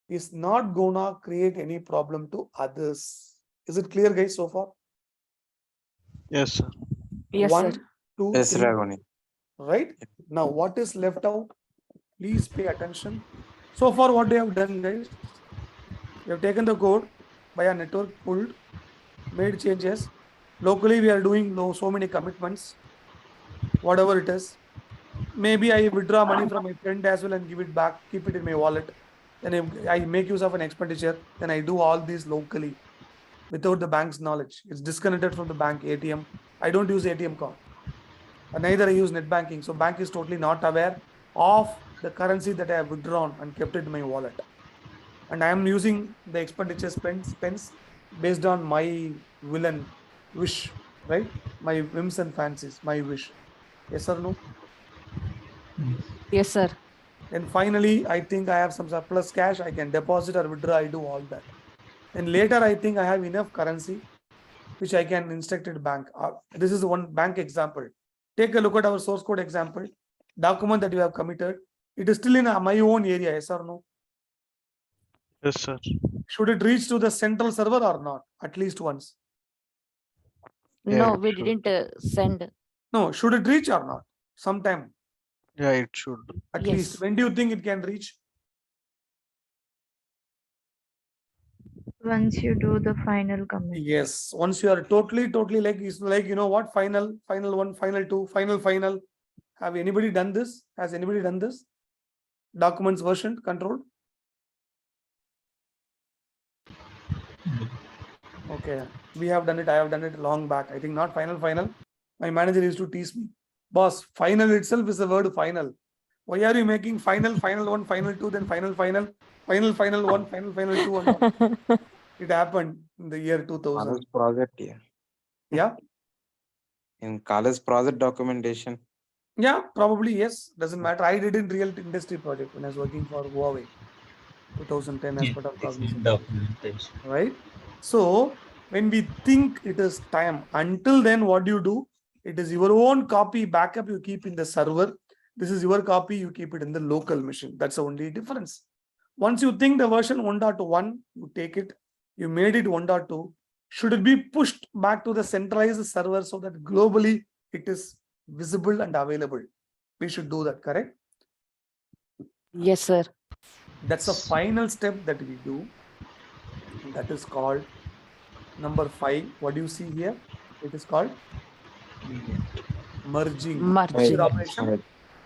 is not gonna create any problem to others. Is it clear, guys, so far?
Yes, sir.
Yes,
One,
sir.
two,
Yes,
three,
Raghavani.
right? Now, what is left out? Please pay attention. So far, what they have done, guys? We have taken the code by a network, pulled, made changes. Locally, we are doing so many commitments, whatever it is. Maybe I withdraw money from my friend as well and give it back, keep it in my wallet. Then I make use of an expenditure. Then I do all these locally without the bank's knowledge. It's disconnected from the bank ATM. I don't use ATM card. And neither I use net banking. So bank is totally not aware of the currency that I have withdrawn and kept it in my wallet. And I am using the expenditure spends based on my will and wish, right? My whims and fancies, my wish. Yes or no?
Yes, sir.
And finally, I think I have some surplus cash. I can deposit or withdraw. I do all that. And later, I think I have enough currency, which I can instruct it bank. This is one bank example. Take a look at our source code example. Document that you have committed. It is still in my own area. Yes or no?
Yes, sir.
Should it reach to the central server or not? At least once.
Yeah,
No,
it
we
should.
didn't send.
No, should it reach or not? Sometime.
Yeah, it should.
At
Yes.
least. When do you think it can reach?
Once you do the final commit.
Yes. Once you are totally like, it's like, you know what? Final one, final two, final. Have anybody done this? Has anybody done this? Documents version control? Okay. We have done it. I have done it long back. I think not final. My manager used to tease me. Boss, final itself is the word final. Why are you making final one, final two, then final one, final two, and all? It happened in the year 2000.
College project, yeah.
Yeah.
In college project documentation.
Yeah, probably yes. Doesn't matter. I did in real industry project when I was working for Huawei, 2010 as part of Cognizant.
Documentation.
Right. So when we think it is time. Until then, what do you do? It is your own copy backup you keep in the server. This is your copy, you keep it in the local machine. That's the only difference. Once you think the version 1.1, you take it, you made it 1.2, should it be pushed back to the centralized server so that globally it is visible and available? We should do that, correct?
Yes, sir.
That's the final step that we do. And that is called number 5. What do you see here? It is called merging.
Merging.
Operation.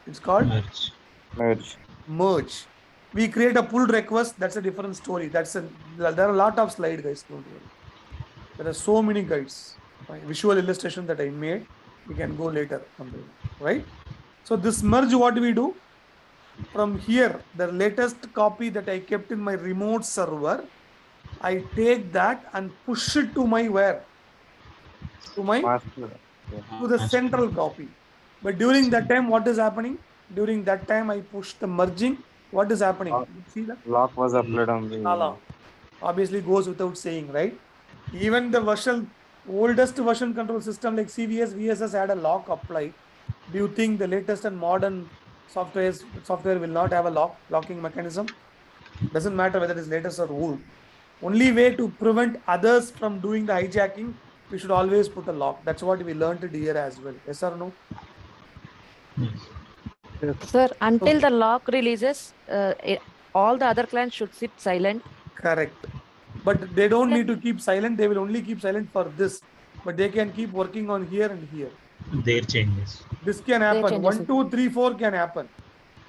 It's called merge. We create a pull request. That's a different story. There are a lot of slides, guys. Don't worry. There are so many guides, visual illustration that I made. We can go later on the, right? So this merge, what do we do? From here, the latest copy that I kept in my remote server, I take that and push it to my where? To my to the central copy. But during that time, what is happening? During that time, I push the merging. What is happening? You see that?
Lock was applied on the.
Obviously goes without saying, right? Even the oldest version control system like CVS, VSS had a lock applied. Do you think the latest and modern software will not have a locking mechanism? Doesn't matter whether it is latest or old. Only way to prevent others from doing the hijacking, we should always put a lock. That's what we learned it here as well. Yes or no?
Sir, until the lock releases, all the other clients should sit silent.
Correct. But they don't need to keep silent. They will only keep silent for this. But they can keep working on here and here.
Their changes.
This can happen. 1, 2, 3, 4 can happen.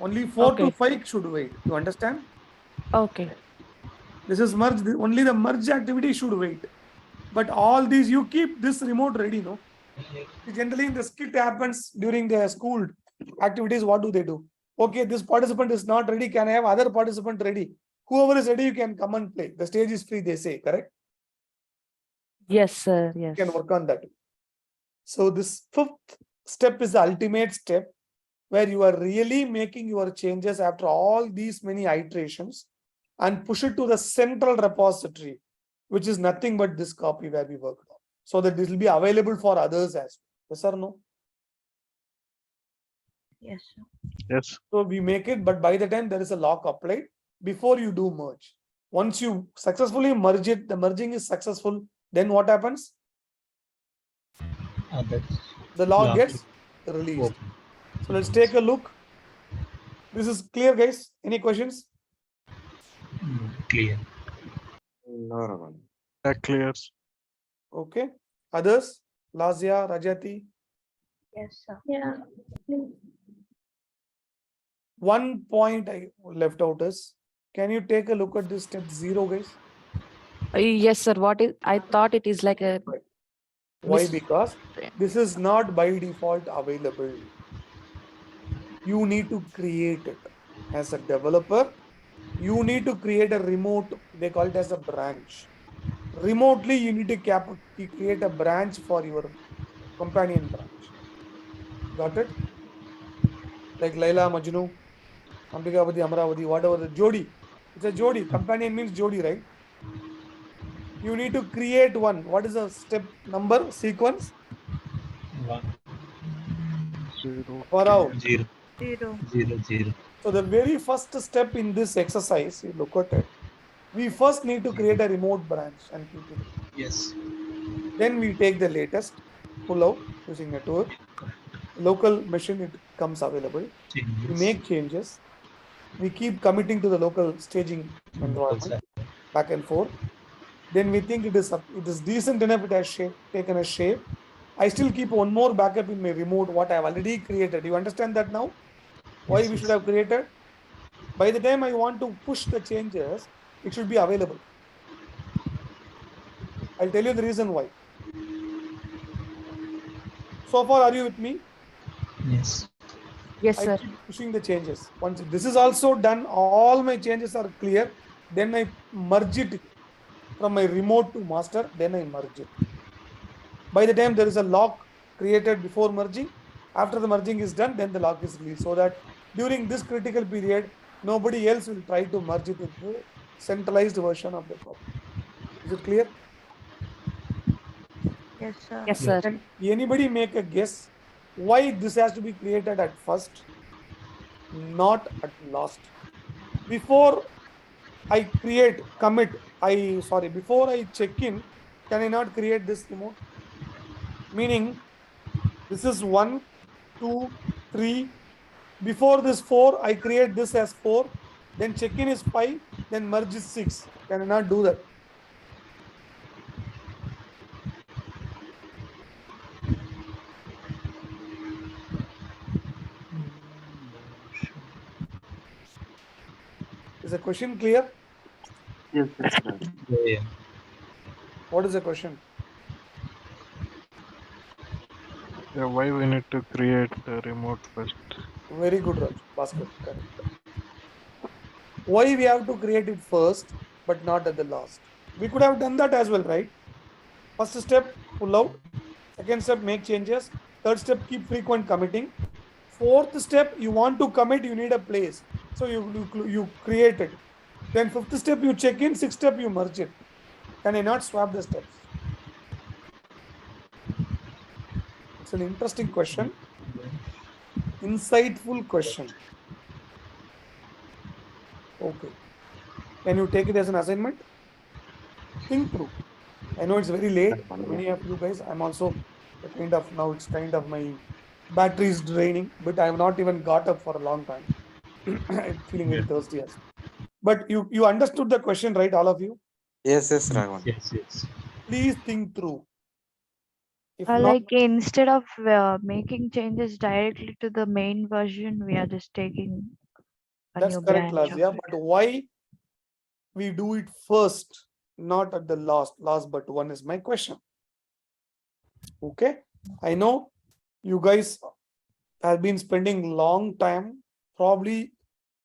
Only 4 to 5 should wait. You understand?
Okay.
This is merge. Only the merge activity should wait. But all these, you keep this remote ready, no? Generally, the skit happens during the school activities. What do they do? Okay, this participant is not ready. Can I have other participant ready? Whoever is ready, you can come and play. The stage is free, they say, correct?
Yes, sir. Yes.
You can work on that. So this 5th step is the ultimate step where you are really making your changes after all these many iterations and push it to the central repository, which is nothing but this copy where we worked on, so that this will be available for others as well. Yes or no?
Yes, sir.
Yes.
So we make it, but by the time there is a lock applied, before you do merge. Once you successfully merge it, the merging is successful, then what happens? The lock gets released. So let's take a look. This is clear, guys. Any questions?
Clear.
No, Raman.
That clears.
Okay. Others? Lazia, Rajati?
Yes, sir.
Yeah.
One point I left out is, can you take a look at this step 0, guys?
Yes, sir. I thought it is like a.
Why? Because this is not by default available. You need to create it. As a developer, you need to create a remote, they call it as a branch. Remotely, you need to create a branch for your companion branch. Got it? Like Laila, Majnu, Ambikavati, Amravati, whatever the Jodi. It's a Jodi. Companion means Jodi, right? You need to create one. What is the step number sequence?
1,
0.
Varao.
0,
0.
0, 0.
So the very first step in this exercise, you look at it. We first need to create a remote branch and keep it.
Yes.
Then we take the latest, pull out using a tool. Local machine, it comes available.
Changes.
We make changes. We keep committing to the local staging environment, back and forth. Then we think it is decent enough, it has taken a shape. I still keep one more backup in my remote, what I have already created. You understand that now? Why we should have created? By the time I want to push the changes, it should be available. I'll tell you the reason why. So far, are you with me?
Yes.
Yes,
I
sir.
keep pushing the changes. Once this is also done, all my changes are clear. Then I merge it from my remote to master. Then I merge it. By the time there is a lock created before merging, after the merging is done, then the lock is released. So that during this critical period, nobody else will try to merge it into the centralized version of the copy. Is it clear?
Yes, sir.
Yes, sir.
Can anybody make a guess why this has to be created at first, not at last? Before I before I check in, can I not create this remote? Meaning, this is 1, 2, 3. Before this 4, I create this as 4. Then check-in is 5. Then merge is 6. Can I not do that? Is the question clear?
Yes, Raj.
Yeah.
What is the question?
Yeah, why we need to create the remote first?
Very good, Raj. Bhaskar. Correct. Why we have to create it first, but not at the last? We could have done that as well, right? First step, pull out. Second step, make changes. Third step, keep frequent committing. Fourth step, you want to commit, you need a place. So you create it. Then fifth step, you check in. Sixth step, you merge it. Can I not swap the steps? It's an interesting question. Insightful question. Okay. Can you take it as an assignment? Think through. I know it's very late for many of you guys. I'm also now it's kind of my battery is draining, but I have not even got up for a long time. I'm feeling very thirsty as well. But you understood the question, right, all of you?
Yes, Raghavan.
Yes.
Please think through. If not,
Like instead of making changes directly to the main version, we are just taking a
that's
new
correct,
branch
Lazia.
of it.
But why we do it first, not at the last but one is my question. Okay, I know you guys have been spending long time. Probably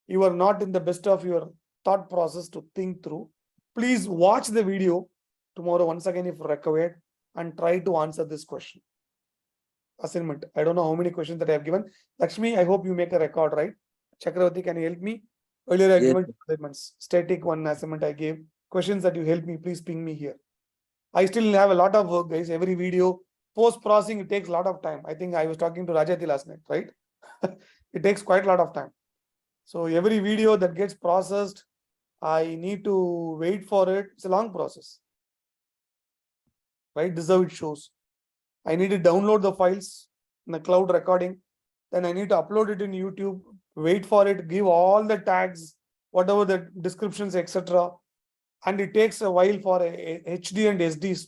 you are not in the best of your thought process to think through. Please watch the video tomorrow once again if required and try to answer this question. Assignment. I don't know how many questions that I have given. Lakshmi, I hope you make a record, right? Chakravarti, can you help me? Earlier I have
Yes.
given assignments. Static one assignment I gave. Questions that you help me, please ping me here. I still have a lot of work, guys. Every video, post-processing, it takes a lot of time. I think I was talking to Rajati last night, right? It takes quite a lot of time. So every video that gets processed, I need to wait for it. It's a long process, right? This is how it shows. I need to download the files in the cloud recording. Then I need to upload it in YouTube, wait for it, give all the tags, whatever the descriptions, etc. And it takes a while for a HD and SD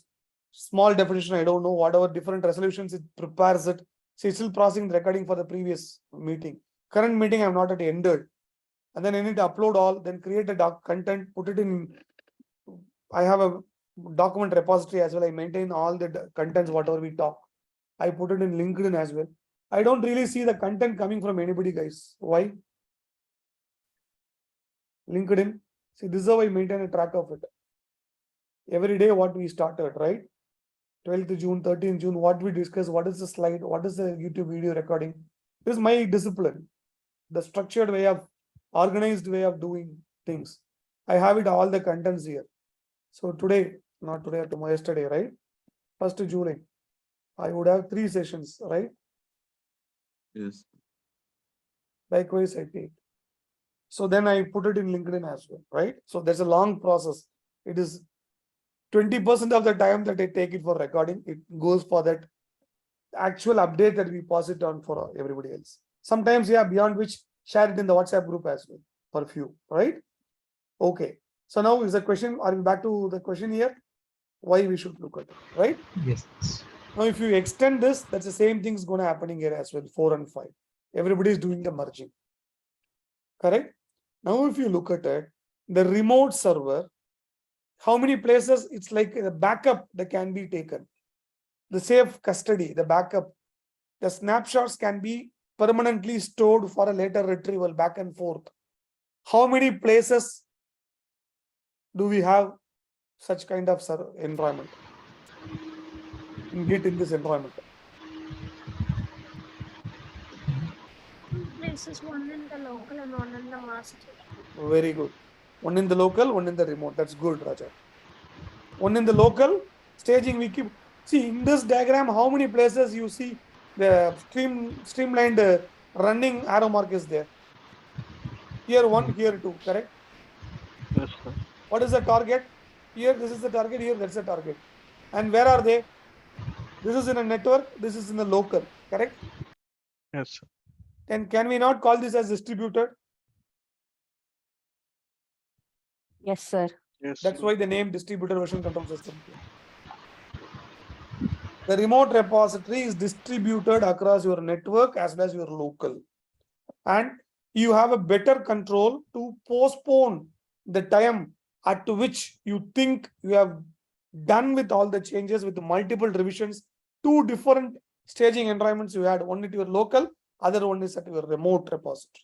small definition. I don't know, whatever different resolutions it prepares it. So it's still processing the recording for the previous meeting. Current meeting, I'm not at ended. And then I need to upload all, then create a content, put it in. I have a document repository as well. I maintain all the contents, whatever we talk. I put it in LinkedIn as well. I don't really see the content coming from anybody, guys. Why? LinkedIn. See, this is how I maintain a track of it. Every day, what we started, right? 12th June, 13th June, what we discussed, what is the slide, what is the YouTube video recording. This is my discipline, the structured way of, organized way of doing things. I have it all the contents here. So today, not today, tomorrow, yesterday, right? 1st July, I would have 3 sessions, right?
Yes.
Likewise, I take. So then I put it in LinkedIn as well, right? So there's a long process. It is 20% of the time that I take it for recording. It goes for that actual update that we pass it on for everybody else. Sometimes, yeah, beyond which share it in the WhatsApp group as well for a few, right? Okay. So now is the question, are we back to the question here? Why we should look at it, right?
Yes.
Now, if you extend this, that's the same thing is going to happen here as well, 4 and 5. Everybody is doing the merging. Correct? Now, if you look at it, the remote server, how many places? It's like a backup that can be taken. The safe custody, the backup, the snapshots can be permanently stored for a later retrieval back and forth. How many places do we have such kind of environment? Git in this environment.
Places, one in the local and one in the master.
Very good. One in the local, one in the remote. That's good, Raja. One in the local, staging we keep. See, in this diagram, how many places you see the streamlined running arrow mark is there? Here 1, here 2, correct?
Yes, sir.
What is the target? Here, this is the target, here, that's the target. And where are they? This is in a network, this is in the local, correct?
Yes, sir.
Then can we not call this as distributed?
Yes, sir.
Yes,
That's
sir.
why the name distributed version control system. The remote repository is distributed across your network as well as your local. And you have a better control to postpone the time at which you think you have done with all the changes with the multiple revisions. 2 different staging environments you had, one at your local, other one is at your remote repository.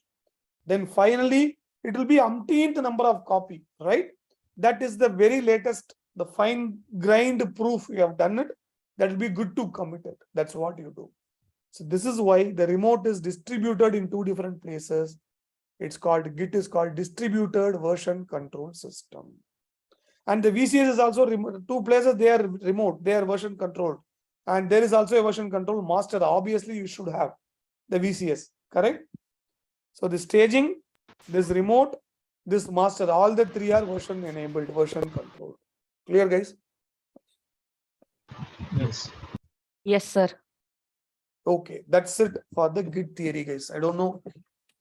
Then finally, it will be umpteenth number of copy, right? That is the very latest, the fine grained proof you have done it. That will be good to commit it. That's what you do. So this is why the remote is distributed in 2 different places. It's called, Git is called distributed version control system. And the VCS is also 2 places, they are remote, they are version controlled. And there is also a version control master. Obviously, you should have the VCS, correct? So the staging, this remote, this master, all the 3 are version enabled, version controlled. Clear, guys?
Yes.
Yes, sir.
Okay, that's it for the Git theory, guys. I don't know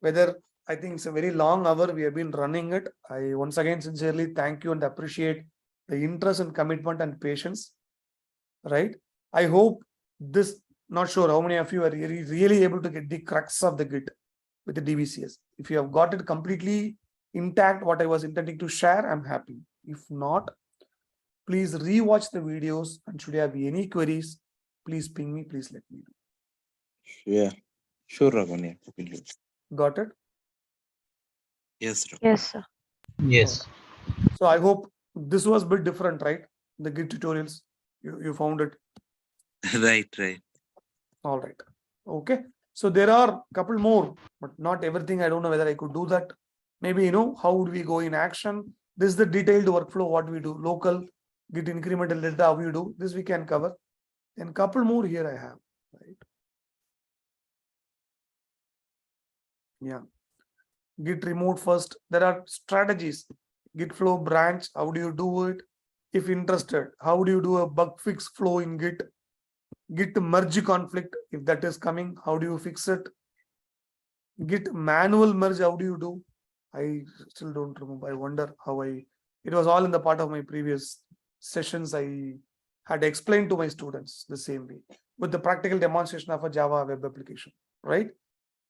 whether, I think it's a very long hour we have been running it. I once again sincerely thank you and appreciate the interest and commitment and patience, right? I hope this, not sure how many of you are really able to get the crux of the Git with the DVCS. If you have got it completely intact, what I was intending to share, I'm happy. If not, please rewatch the videos, and should you have any queries, please ping me, please let me know.
Yeah, sure, Raghavan. Yeah, will do.
Got it?
Yes, Raghavan.
Yes, sir.
Yes.
So I hope this was a bit different, right? The Git tutorials, you found it.
Right.
All right. Okay. So there are a couple more, but not everything. I don't know whether I could do that. Maybe, how would we go in action? This is the detailed workflow, what we do. Local, Git incremental delta, how we do. This we can cover. And couple more here I have, right? Yeah. Git remote first. There are strategies. Git flow branch, how do you do it? If interested, how do you do a bug fix flow in Git? Git merge conflict, if that is coming, how do you fix it? Git manual merge, how do you do? I still don't remember. I wonder how it was all in the part of my previous sessions. I had explained to my students the same way with the practical demonstration of a Java web application, right?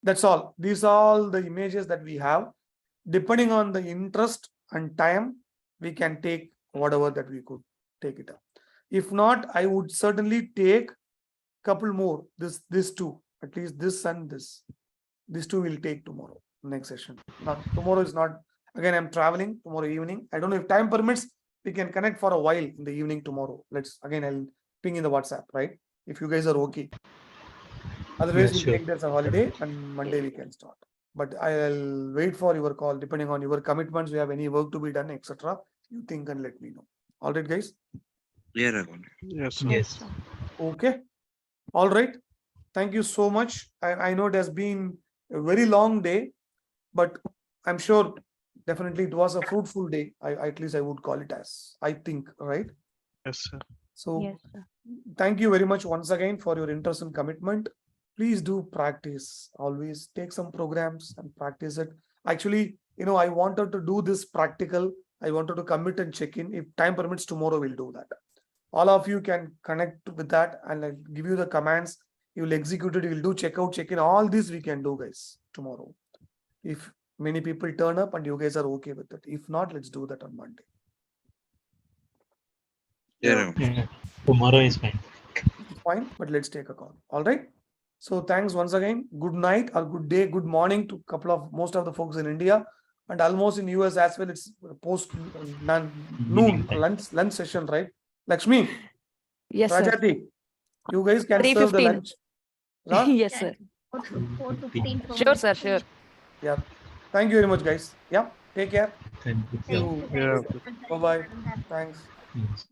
That's all. These are all the images that we have. Depending on the interest and time, we can take whatever that we could take it up. If not, I would certainly take couple more. This 2, at least this and this. These 2 will take tomorrow, next session. Not tomorrow is not. Again, I'm traveling tomorrow evening. I don't know if time permits. We can connect for a while in the evening tomorrow. I'll ping in the WhatsApp, right? If you guys are okay. Otherwise,
Yes,
we'll
sure.
take this a holiday and Monday we can start. But I'll wait for your call, depending on your commitments. You have any work to be done, etc. You think and let me know. All right, guys.
Yeah, Raghavan.
Yes, sir.
Yes.
Okay. All right. Thank you so much. I know it has been a very long day, but I'm sure definitely it was a fruitful day. At least I would call it as, I think, right?
Yes, sir.
So
Yes, sir.
thank you very much once again for your interest and commitment. Please do practice. Always take some programs and practice it. Actually, I wanted to do this practical. I wanted to commit and check in. If time permits, tomorrow we'll do that. All of you can connect with that, and I'll give you the commands. You will execute it. You will do checkout, check-in. All this we can do, guys, tomorrow. If many people turn up and you guys are okay with it. If not, let's do that on Monday.
Yeah, Raghavan.
Yeah. Tomorrow is fine.
It's fine, but let's take a call. All right. So thanks once again. Good night or good day, good morning to most of the folks in India, and almost in US as well. It's post noon lunch session, right? Lakshmi,
Yes, sir.
Rajati, you guys can serve the
3:15.
lunch. Huh?
Yes, sir.
4:15 for
Sure,
me.
sir. Sure.
Yeah. Thank you very much, guys. Yeah. Take care.
Thank you.
See you.
Yeah.
Bye bye. Thanks.
Yes.